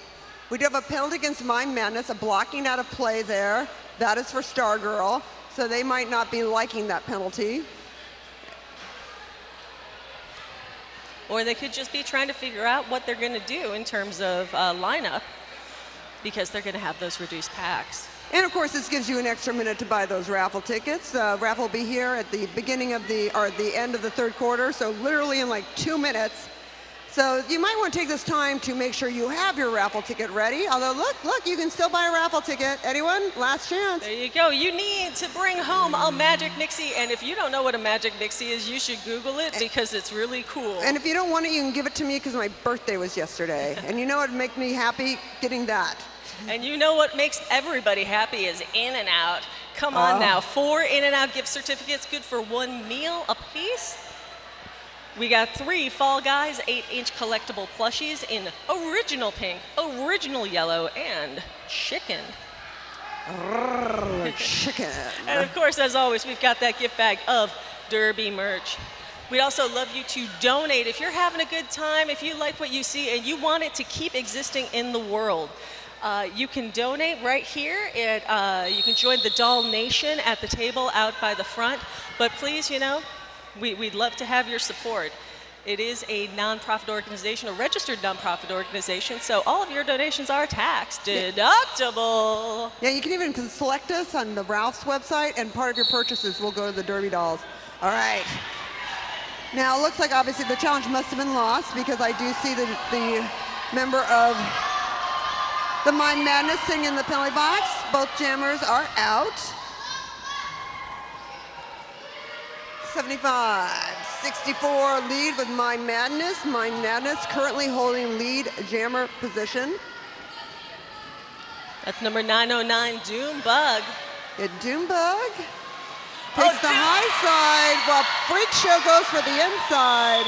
We do have a penalty against Mime Madness, a blocking out of play there. That is for Stargirl, so they might not be liking that penalty. or they could just be trying to figure out what they're going to do in terms of lineup, because they're going to have those reduced packs. And of course, this gives you an extra minute to buy those raffle tickets. The raffle will be here at the beginning of the end of the third quarter, so literally in like 2 minutes. So you might want to take this time to make sure you have your raffle ticket ready. Although look, you can still buy a raffle ticket. Anyone? Last chance. There you go. You need to bring home a Magic Nixie, and if you don't know what a Magic Nixie is, you should Google it because it's really cool. And if you don't want it, you can give it to me because my birthday was yesterday. And you know what would make me happy? Getting that. And you know what makes everybody happy is In-N-Out. Come on now, 4 In-N-Out gift certificates, good for 1 meal apiece. We got 3 Fall Guys 8-inch collectible plushies in original pink, original yellow, and chicken. Chicken. And of course, as always, we've got that gift bag of Derby merch. We'd also love you to donate. If you're having a good time, if you like what you see and you want it to keep existing in the world, you can donate right here. You can join the Doll Nation at the table out by the front. But please, we'd love to have your support. It is a nonprofit organization, a registered nonprofit organization, so all of your donations are tax deductible. Yeah, you can even select us on the Ralph's website, and part of your purchases will go to the Derby dolls. All right. Now, it looks like obviously the challenge must have been lost because I do see the member of the Mime Madness sitting in the penalty box. Both jammers are out. 75-64 lead with Mime Madness. Mime Madness currently holding lead jammer position. That's number 909, Doombug. Yeah, Doombug takes the high side while FREAKSHOW goes for the inside.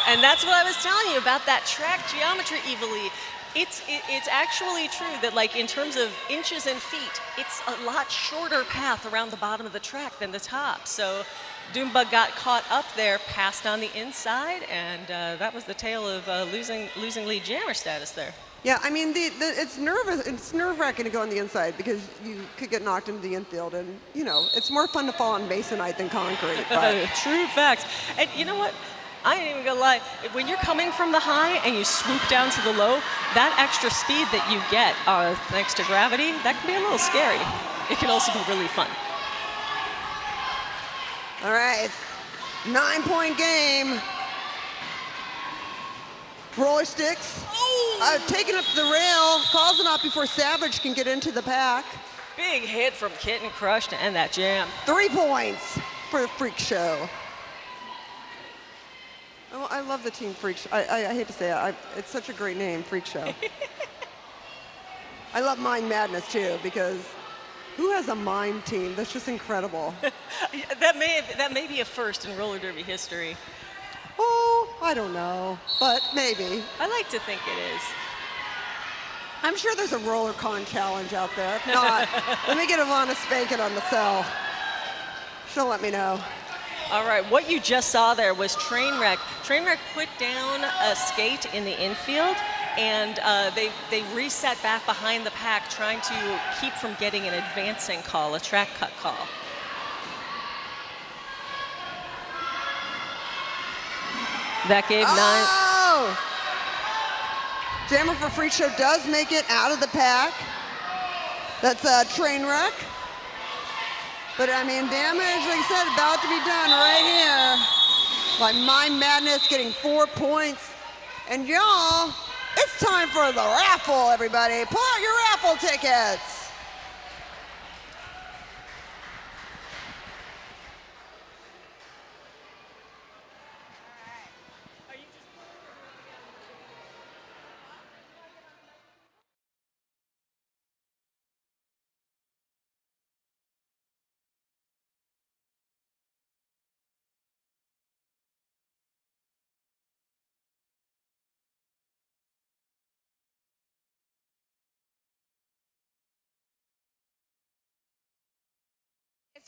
And that's what I was telling you about that track geometry, Evilly. It's actually true that, like, in terms of inches and feet, it's a lot shorter path around the bottom of the track than the top. So Doombug got caught up there, passed on the inside, and that was the tale of losing lead jammer status there. Yeah, I mean, it's nerve-wracking to go on the inside because you could get knocked into the infield, and it's more fun to fall on masonite than concrete. But. True facts. And you know what? I ain't even gonna lie. When you're coming from the high and you swoop down to the low, that extra speed that you get thanks to gravity, that can be a little scary. It can also be really fun. All right, 9-point game. Roller sticks, taking up the rail, calls it off before Savage can get into the pack. Big hit from Kitten Crush to end that jam. 3 points for the FREAKSHOw. Oh, I love the team FREAKSHOw. I hate to say it, it's such a great name, FREAKSHOw. I love Mime Madness too, because who has a mime team? That's just incredible. that may be a first in roller derby history. Oh, I don't know, but maybe. I like to think it is. I'm sure there's a roller con challenge out there. If not, let me get Ivana Spankin on the cell. She'll let me know. All right, what you just saw there was Trainwreck. Trainwreck put down a skate in the infield, and they reset back behind the pack, trying to keep from getting an advancing call, a track cut call. That gave 9. Jammer for FREAKSHOW does make it out of the pack. That's a Trainwreck. But I mean, damage, like I said, about to be done right here by Mime Madness getting 4 points. And y'all, it's time for the raffle, everybody. Pull out your raffle tickets.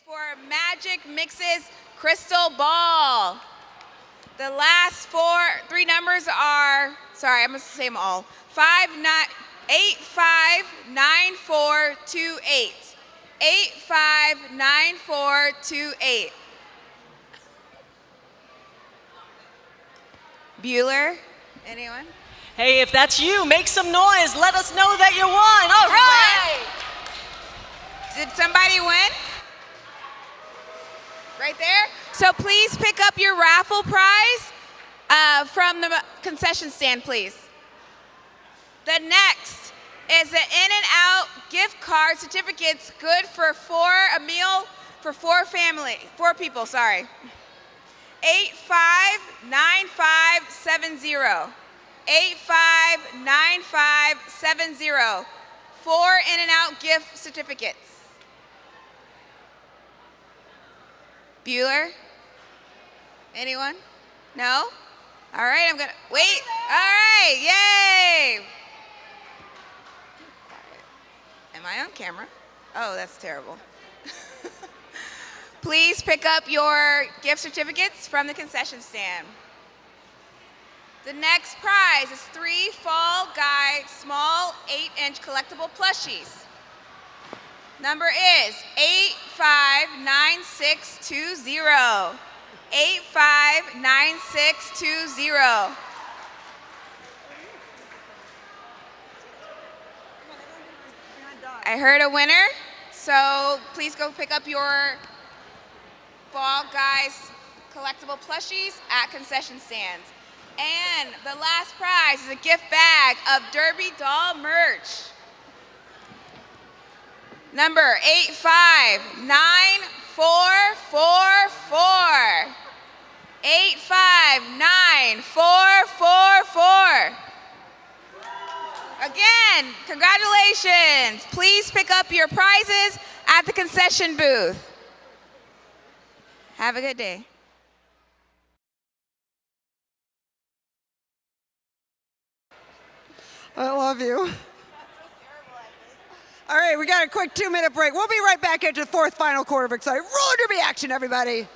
For Magic Mix's Crystal Ball. The last 3 numbers are, sorry, I'm going to say them all. 859428. 859428. Bueller? Anyone? Hey, if that's you, make some noise. Let us know that you won. All right. Did somebody win? Right there? So please pick up your raffle prize from the concession stand, please. The next is the In-N-Out gift card certificates, good for a meal for four people, sorry. 859570. 859570. 4 In-N-Out gift certificates. Bueller? Anyone? No? All right, I'm gonna, wait. All right, yay! Am I on camera? Oh, that's terrible. Please pick up your gift certificates from the concession stand. The next prize is 3 Fall Guy small 8-inch collectible plushies. Number is 859620. 859620. I heard a winner, so please go pick up your Fall Guys collectible plushies at concession stands. And the last prize is a gift bag of Derby doll merch. Number 859444. 859444. Again, congratulations. Please pick up your prizes at the concession booth. Have a good day. I love you. All right, we got a quick 2-minute break. We'll be right back into the fourth final quarter of exciting roller derby action, everybody.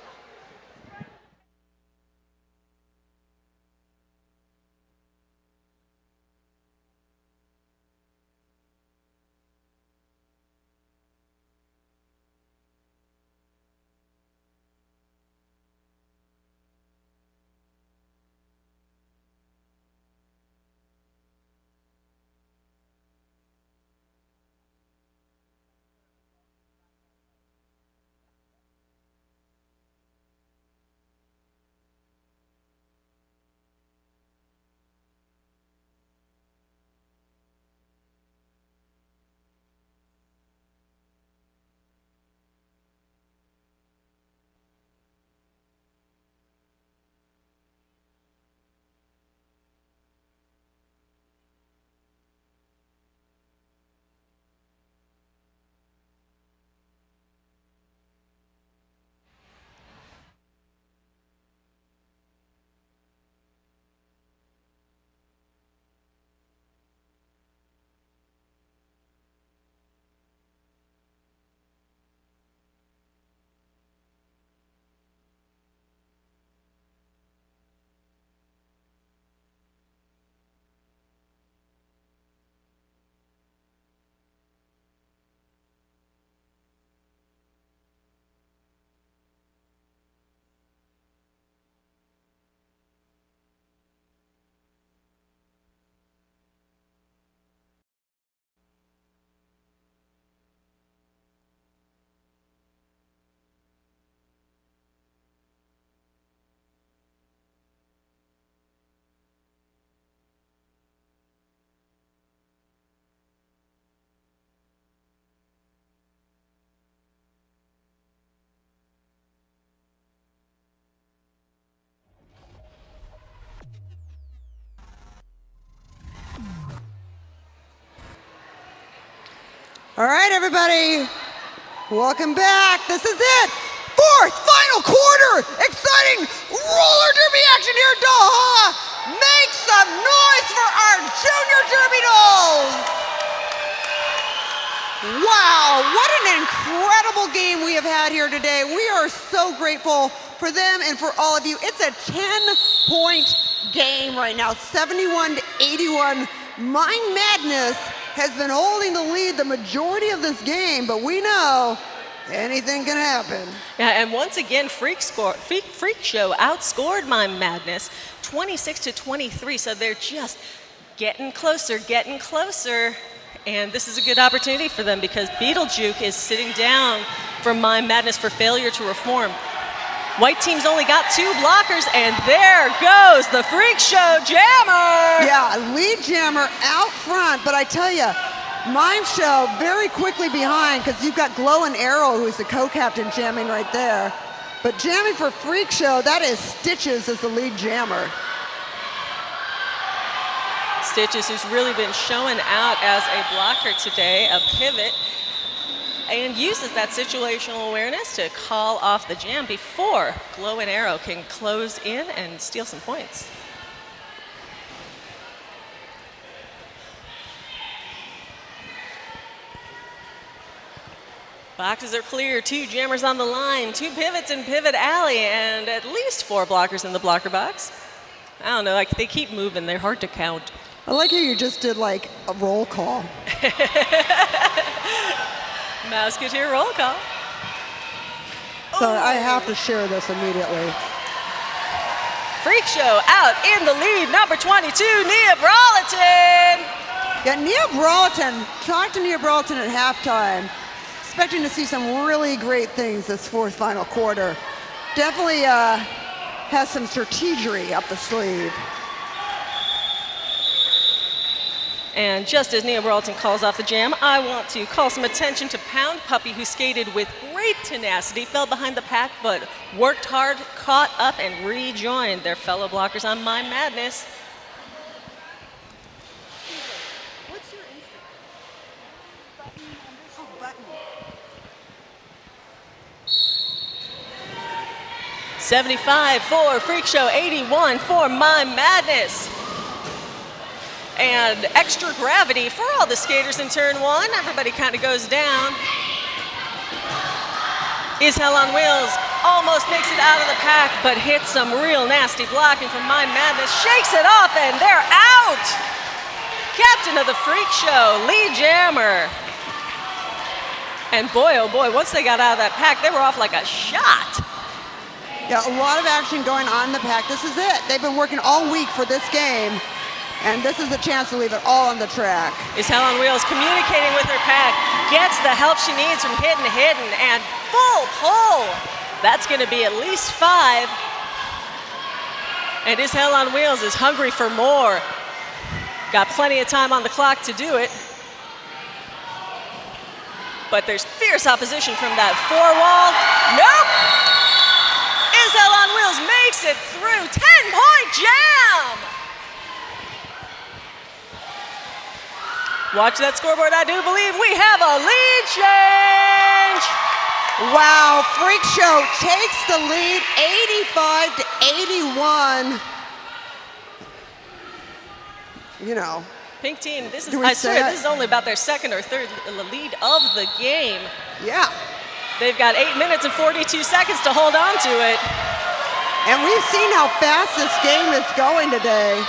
All right, everybody, welcome back. This is it. Fourth, final quarter. Exciting roller derby action here at Doha. Make some noise for our Junior Derby dolls. Wow, what an incredible game we have had here today. We are so grateful for them and for all of you. It's a 10-point game right now, 71-81. MIME Madness has been holding the lead the majority of this game, but we know Anything can happen. Yeah, and once again, Freak Show outscored Mime Madness 26-23. So they're just getting closer, getting closer. And this is a good opportunity for them because Beetlejuice is sitting down for Mime Madness for failure to reform. White team's only got 2 blockers, and there goes the Freak Show Jammer! Yeah, lead jammer out front, but I tell you, Mime Show very quickly behind because you've got Glow and Arrow, who's the co-captain, jamming right there. But jamming for Freak Show, that is Stitches as the lead jammer. Stitches, who's really been showing out as a blocker today, a pivot, and uses that situational awareness to call off the jam before Glow and Arrow can close in and steal some points. Boxes are clear, 2 jammers on the line, 2 pivots in Pivot Alley, and at least 4 blockers in the blocker box. I don't know, like they keep moving, they're hard to count. I like how you just did like a roll call. Mouseketeer roll call. So I have to share this immediately. Freak Show out in the lead, number 22, Nia Broliton. Yeah, Nia Broliton, talked to Nia Broliton at halftime, expecting to see some really great things this 4th final quarter. Definitely has some strategery up the sleeve. And just as Nia Broliton calls off the jam, I want to call some attention to Pound Puppy, who skated with great tenacity, fell behind the pack, but worked hard, caught up, and rejoined their fellow blockers on Mime Madness. What's your Instagram? Button. 75 for Freak Show, 81 for Mime Madness. And extra gravity for all the skaters in turn 1. Everybody kind of goes down. Is Hell on Wheels almost makes it out of the pack, but hits some real nasty blocking from Mime Madness. Shakes it off, and they're out. Captain of the Freak Show, lead jammer. And boy, oh boy, once they got out of that pack, they were off like a shot. Yeah, a lot of action going on in the pack. This is it. They've been working all week for this game. And this is a chance to leave it all on the track. Is Hell on Wheels communicating with her pack, gets the help she needs from Hidden, and full pull. That's going to be at least 5. And Is Hell on Wheels is hungry for more. Got plenty of time on the clock to do it. But there's fierce opposition from that 4-wall. Nope! Is Hell on Wheels makes it through. 10-point jam! Watch that scoreboard. I do believe we have a lead change. Wow, Freak Show takes the lead 85-81. You know. Pink team, this is, Do we I say swear, it? this is only about their 2nd or 3rd lead of the game. Yeah. They've got 8 minutes and 42 seconds to hold on to it. And we've seen how fast this game is going today.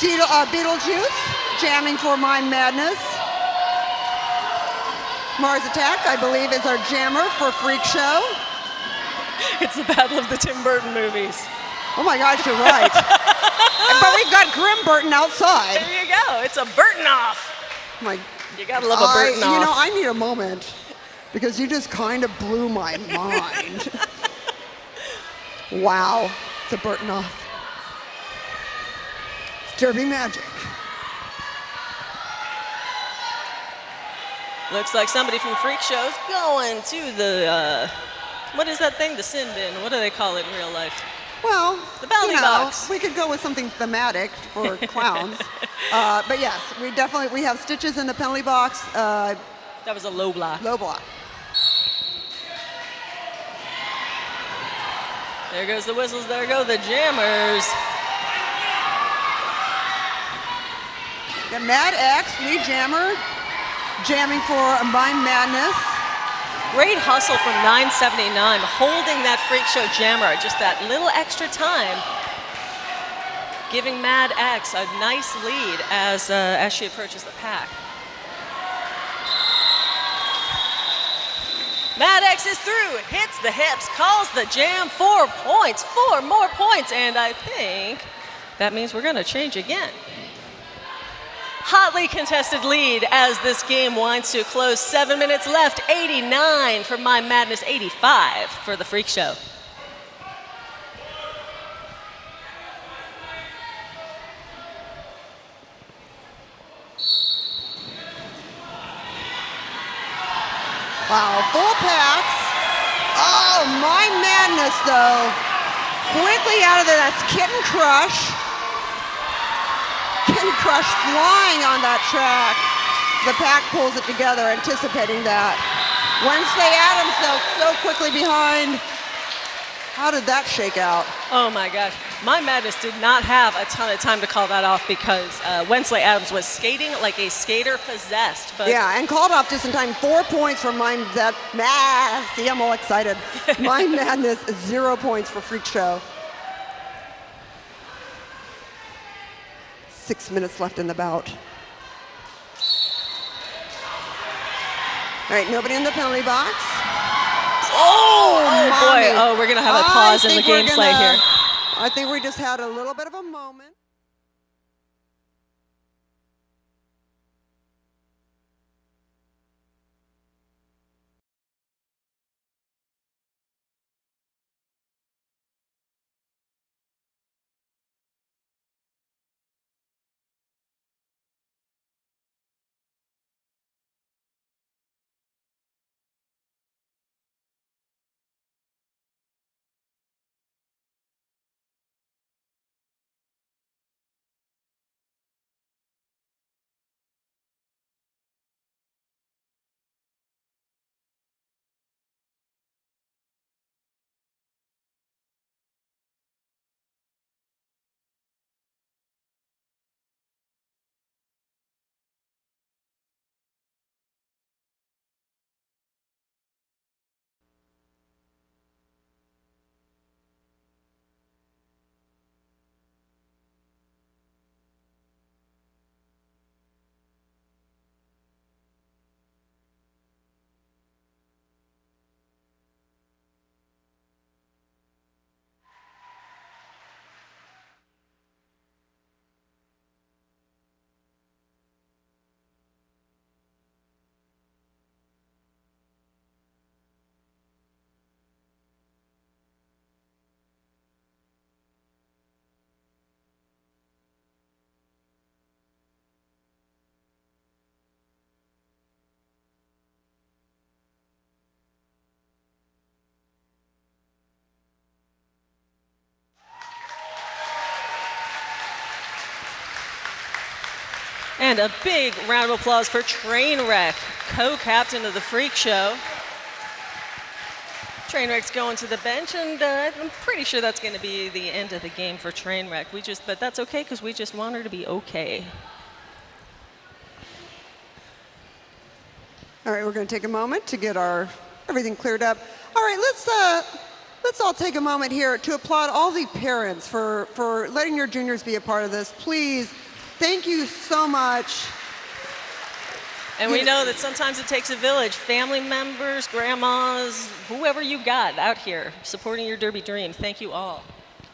Beetlejuice jamming for Mime Madness. Mars Attack, I believe, is our jammer for Freak Show. It's the battle of the Tim Burton movies. Oh my gosh, you're right. But we've got Grim Burton outside. There you go. It's a Burton off. You gotta love a Burton off. You know, I need a moment because you just kind of blew my mind. Wow, it's a Burton off. It's Derby magic. Looks like somebody from Freak Show's going to the, what is that thing? The sin bin. What do they call it in real life? Well, the bounty box. We could go with something thematic for clowns. But yes, we have Stitches in the penalty box. That was a low block. Low block. There goes the whistles. There go the jammers. The Mad X, lead jammer, jamming for Mime Madness. Great hustle from 979, holding that Freak Show jammer, just that little extra time, giving Mad X a nice lead as she approaches the pack. Maddox is through, hits the hips, calls the jam, 4 points, 4 more points, and I think that means we're gonna change again. Hotly contested lead as this game winds to a close. 7 minutes left, 89 for MIME Madness, 85 for the Freak Show. Wow, full packs. Oh, MIME Madness, though. Quickly out of there, that's Kitten Crush. Kitten Crush flying on that track. The pack pulls it together, anticipating that. Wednesday Adams, though, so quickly behind. How did that shake out? Oh my gosh. MIME Madness did not have a ton of time to call that off because Wensley Adams was skating like a skater possessed. But yeah, and called off just in time. 4 points for MIME Madness. See, I'm all excited. MIME Madness, 0 points for Freak Show. 6 minutes left in the bout. All right, nobody in the penalty box. oh boy. Mommy. Oh, we're going to have a pause in the gameplay here. I think we just had a little bit of a moment. And a big round of applause for Trainwreck, co-captain of the Freak Show. Trainwreck's going to the bench, and I'm pretty sure that's going to be the end of the game for Trainwreck. But that's okay, because we just want her to be okay. All right, we're going to take a moment to get our everything cleared up. All right, let's all take a moment here to applaud all the parents for letting your juniors be a part of this. Please, thank you so much. And we know that sometimes it takes a village, family members, grandmas, whoever you got out here supporting your derby dream. Thank you all.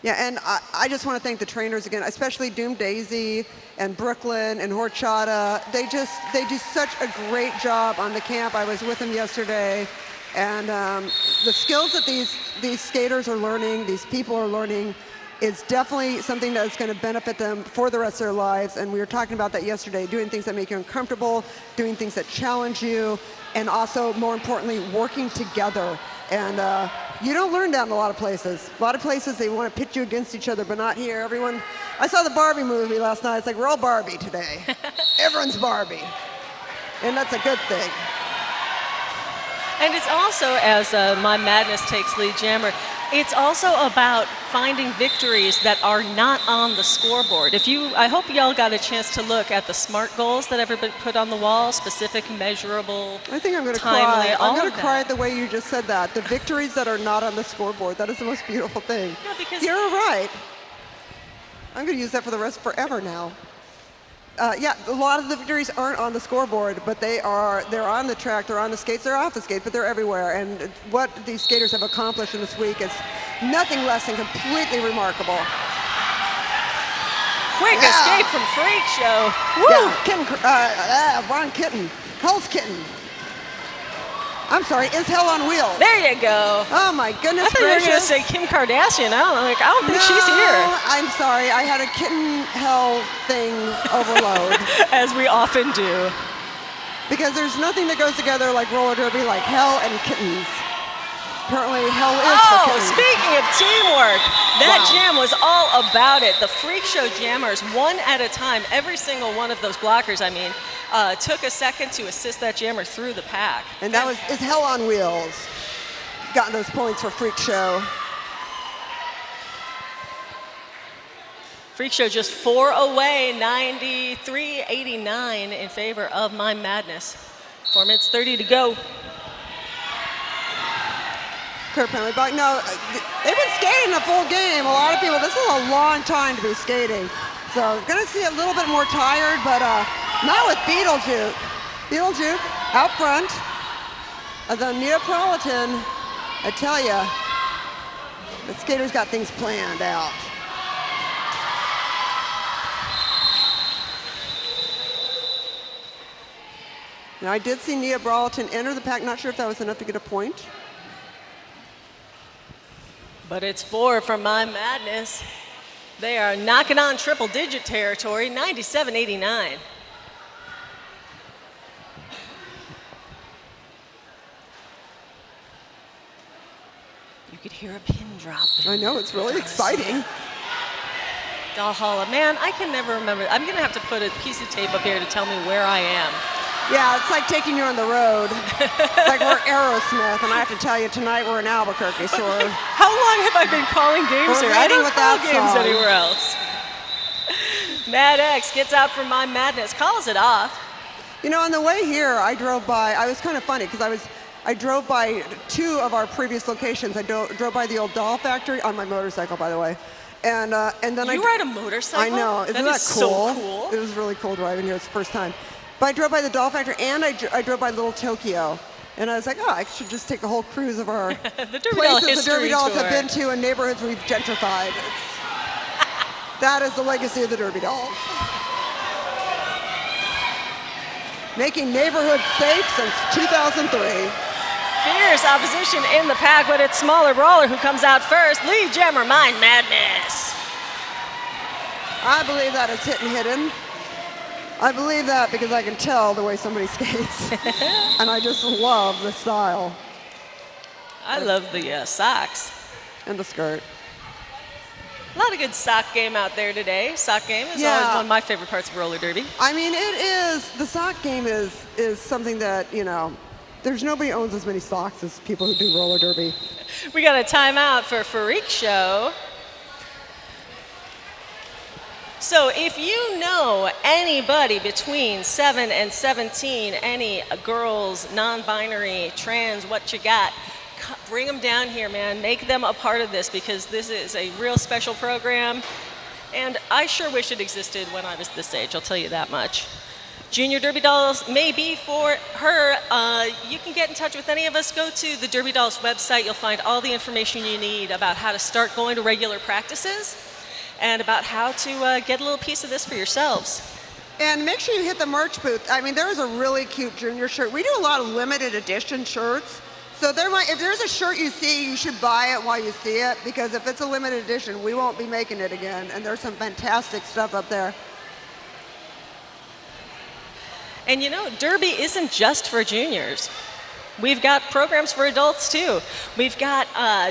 Yeah, and I just want to thank the trainers again, especially Doom Daisy and Brooklyn and Horchata. They do such a great job on the camp. I was with them yesterday, and the skills that these skaters are learning, these people are learning, is definitely something that's going to benefit them for the rest of their lives. And we were talking about that yesterday, doing things that make you uncomfortable, doing things that challenge you, and also, more importantly, working together. And you don't learn that in a lot of places. A lot of places, they want to pit you against each other, but not here. Everyone, I saw the Barbie movie last night. It's like, we're all Barbie today. Everyone's Barbie. And that's a good thing. And it's also, as MIME Madness takes lead jammer, it's also about finding victories that are not on the scoreboard. I hope y'all got a chance to look at the SMART goals that everybody put on the wall, specific, measurable, I think I'm going to timely, cry. I'm all going of to cry that. the way you just said that. The victories that are not on the scoreboard. That is the most beautiful thing. Yeah, because you're right. I'm going to use that for the rest forever now. Yeah, a lot of the victories aren't on the scoreboard, but they're on the track, they're on the skates, they're off the skates, but they're everywhere. And what these skaters have accomplished in this week is nothing less than completely remarkable. Quick escape from Freak Show. Woo! Yeah, Ron Kitten, Hell's Kitten. I'm sorry, is Hell on Wheels. There you go. Oh my goodness I thought you were gracious. going to say Kim Kardashian. I don't think she's here. I'm sorry, I had a kitten hell thing overload. As we often do. Because there's nothing that goes together like roller derby, like hell and kittens. Apparently hell is for kittens. Speaking of teamwork, that jam was all about it. The Freak Show jammers, one at a time, every single one of those blockers, took a second to assist that jammer through the pack. And that is Hell on Wheels. Got those points for Freak Show. Freak Show just 4 away, 93-89 in favor of MIME Madness. 4 minutes 30 to go. Kurt penalty block. No, they've been skating the full game. A lot of people, this is a long time to be skating. So gonna see a little bit more tired, but not with Beetlejuice. Beetlejuice out front. The Neapolitan, I tell you, the skaters got things planned out. Now I did see Neapolitan enter the pack. Not sure if that was enough to get a point. But it's 4 for MIME Madness. They are knocking on triple-digit territory, 97-89. You could hear a pin drop. I know, it's really exciting. Valhalla, man, I can never remember. I'm gonna have to put a piece of tape up here to tell me where I am. Yeah, it's like taking you on the road. It's like we're Aerosmith, and I have to tell you, tonight we're in Albuquerque, so How long have I been calling games here? I don't call games anywhere else. Mad X gets out for MIME Madness, calls it off. You know, on the way here, I drove by, I was kind of funny, because I drove by 2 of our previous locations. I drove by the old doll factory, on my motorcycle, by the way. And then You ride a motorcycle? I know, isn't that So cool? cool. It was really cool driving here, it's the first time. But I drove by the doll factory, and I drove by Little Tokyo. And I was like, I should just take a whole cruise of our the Derby Doll places the Derby history Dolls tour. have been to and neighborhoods we've gentrified. That is the legacy of the Derby Dolls. Making neighborhoods safe since 2003. Fierce opposition in the pack, but it's Smaller Brawler who comes out first. Lead jammer, MIME Madness. I believe that is hit and hidden. I believe that because I can tell the way somebody skates. And I just love the style. I love the socks. And the skirt. A lot of good sock game out there today. Sock game is always one of my favorite parts of roller derby. I mean, it is, the sock game is something that, there's nobody owns as many socks as people who do roller derby. We got a timeout for Freak Show. So if you know anybody between 7 and 17, any girls, non-binary, trans, what you got, bring them down here, man. Make them a part of this because this is a real special program. And I sure wish it existed when I was this age, I'll tell you that much. Junior Derby Dolls may be for her. You can get in touch with any of us. Go to the Derby Dolls website. You'll find all the information you need about how to start going to regular practices and about how to get a little piece of this for yourselves. And make sure you hit the merch booth. I mean, there's a really cute junior shirt. We do a lot of limited edition shirts. So if there's a shirt you see, you should buy it while you see it, because if it's a limited edition, we won't be making it again. And there's some fantastic stuff up there. And Derby isn't just for juniors. We've got programs for adults too. We've got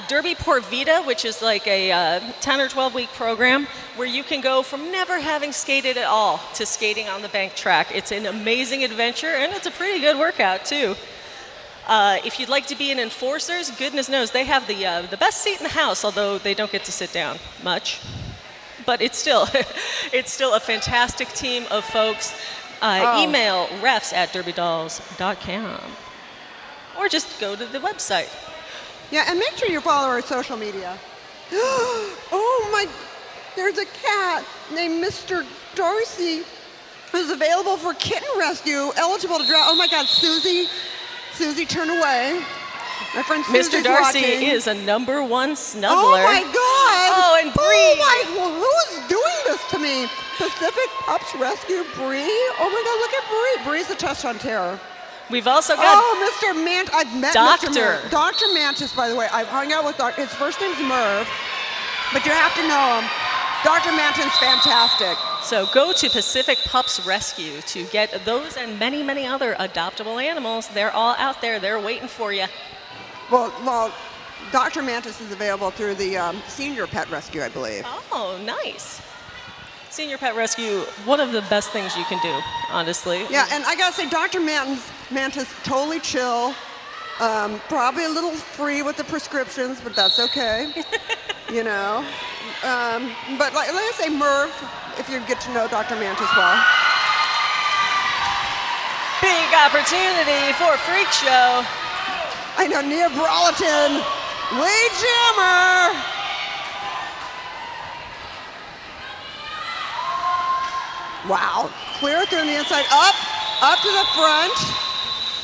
Derby Port Vita, which is like a 10 or 12 week program where you can go from never having skated at all to skating on the bank track. It's an amazing adventure and it's a pretty good workout too. If you'd like to be an enforcers, goodness knows they have the best seat in the house, although they don't get to sit down much. But it's still a fantastic team of folks. Email refs@derbydolls.com. Or just go to the website. Yeah, and make sure you follow our social media. Oh my, there's a cat named Mr. Darcy. who's available for kitten rescue, eligible to draw. Oh my God, Susie, turn away. My friend Susie's Mr. Darcy watching. is a #1 snuggler. Oh my God! Oh, and Bree. Who's doing this to me? Pacific Pups Rescue, Bree. Oh my God, look at Bree. Bree's a touchdown terror. We've also got Mr. Mantis. I've met Doctor. Mr. Mantis. Dr. Mantis, by the way. I've hung out with Dr. His first name's Merv, but you have to know him. Dr. Mantis is fantastic. So go to Pacific Pups Rescue to get those and many, many other adoptable animals. They're all out there. They're waiting for you. Well, Dr. Mantis is available through the Senior Pet Rescue, I believe. Oh, nice. Senior Pet Rescue, one of the best things you can do, honestly. Yeah, and I gotta say, Dr. Mantis, totally chill. Probably a little free with the prescriptions, but that's okay. You know. But like I say, Merv, if you get to know Dr. Mantis well. Big opportunity for Freak Show. I know, Neapolitan, lead jammer. Wow, clear through on the inside, up to the front,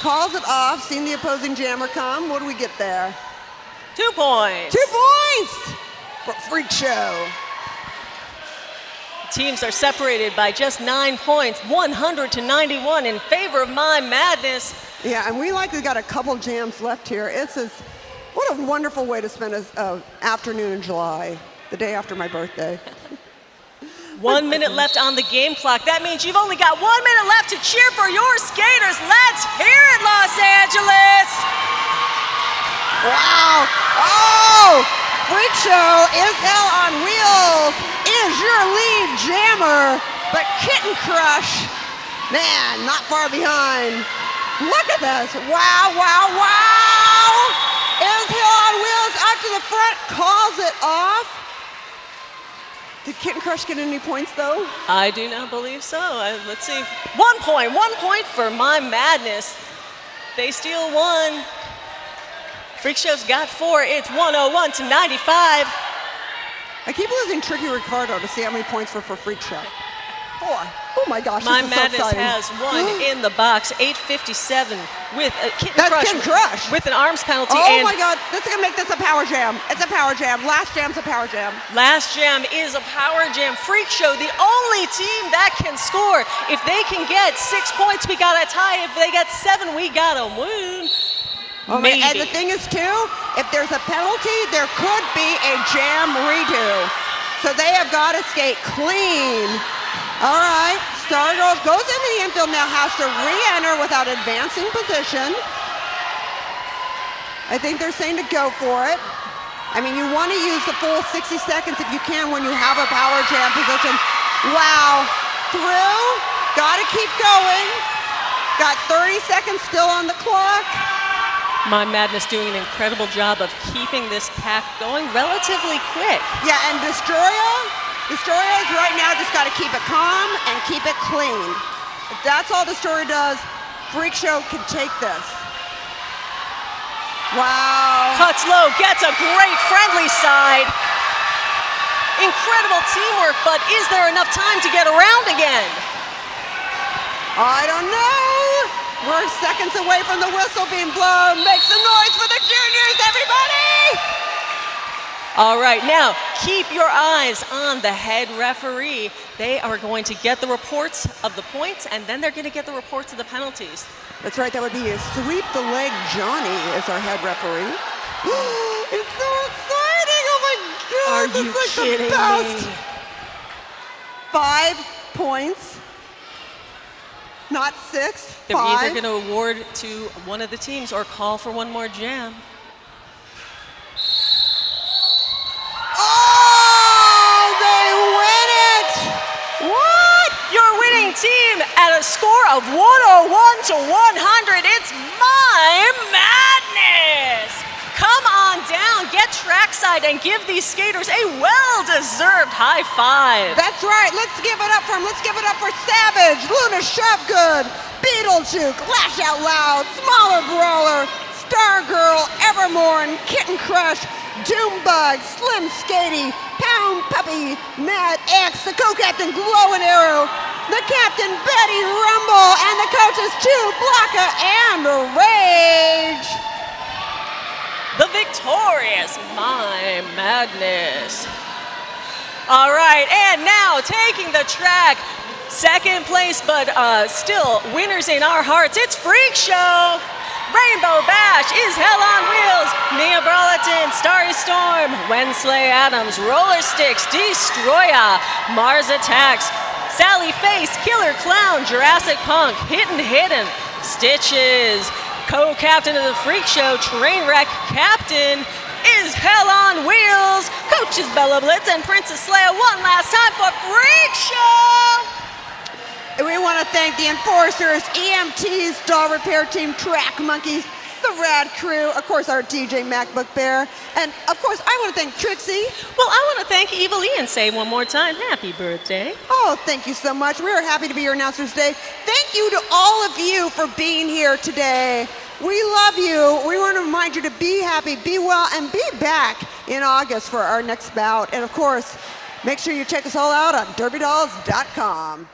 calls it off, seen the opposing jammer come. What do we get there? 2 points. 2 points for Freak Show. Teams are separated by just 9 points, 100-91 in favor of MIME Madness. Yeah, and we likely got a couple jams left here. What a wonderful way to spend an afternoon in July, the day after my birthday. 1 minute left on the game clock. That means you've only got 1 minute left to cheer for your skaters. Let's hear it, Los Angeles! Wow! Oh! Freak Show is hell on wheels. Is your lead jammer, but Kitten Crush, man, not far behind. Look at this! Wow! Wow! Wow! Is hell on wheels up to the front, calls it off. Did Kitten Crush get any points though? I do not believe so. Let's see. 1 point for MIME Madness. They steal 1. Freak Show's got 4. It's 101-95. I keep losing Tricky Ricardo to see how many points for Freak Show. 4. Oh my gosh, MIME this is so Madness exciting. has 1 in the box. 8:57 with a Kitten That's Crush. Kitten Crush. With an arms penalty. Oh and my God, this is gonna make this a power jam. It's a power jam. Last jam's a power jam. Last jam is a power jam. Freak Show, the only team that can score. If they can get 6 points, we got a tie. If they get 7, we got a win. Oh, Maybe. and the thing is too, if there's a penalty, there could be a jam redo. So they have got to skate clean. All right, Star Girls goes into the infield now, has to re-enter without advancing position. I think they're saying to go for it. I mean, you want to use the full 60 seconds if you can when you have a power jam position. Wow, through, got to keep going. Got 30 seconds still on the clock. MIME Madness doing an incredible job of keeping this pack going relatively quick. Yeah, and Destroya's right now just got to keep it calm and keep it clean. If that's all Destroyer does, Freak Show can take this. Wow. Cuts low, gets a great friendly side. Incredible teamwork, but is there enough time to get around again? I don't know. We're seconds away from the whistle being blown. Make some noise for the juniors, everybody! All right, now keep your eyes on the head referee. They are going to get the reports of the points, and then they're going to get the reports of the penalties. That's right, that would be Sweep the Leg Johnny as our head referee. It's so exciting! Oh my God! Are this you is like kidding the best. me? 5 points. Not 6, They're 5. either going to award to one of the teams or call for one more jam. Oh, they win it! What? Your winning team at a score of 101-100. It's MIME Madness! Come on down, get trackside, and give these skaters a well-deserved high five. That's right. Let's give it up for him. Let's give it up for Savage, Luna Shopgood, Beetlejuke, Lash Out Loud, Smaller Brawler, Stargirl, Evermore, Kitten Crush, Doombug, Slim Skady, Pound Puppy, Mad X, the Co-Captain, Glow and Arrow, the captain Betty Rumble, and the coaches Chu, Blanca, and Rage. The victorious Mime Madness. All right, and now taking the track, second place, but still winners in our hearts. It's Freak Show. Rainbow Bash is Hell on Wheels. Nia Burlington, Starry Storm, Wensley Adams, Roller Sticks, Destroya, Mars Attacks, Sally Face, Killer Clown, Jurassic Punk, Hidden, Stitches. Co-captain of the Freak Show, Trainwreck Captain, is Hell on Wheels. Coaches Bella Blitz and Princess Leia one last time for Freak Show. And we want to thank the enforcers, EMTs, Doll Repair Team, Track Monkeys, the Rad Crew, of course our DJ MacBook Bear, and of course I want to thank Trixie. Well, I want to thank Evil E and say one more time, happy birthday. Oh, thank you so much. We are happy to be your announcers today. Thank you to all of you for being here today. We love you. We want to remind you to be happy, be well, and be back in August for our next bout. And of course, make sure you check us all out on derbydolls.com.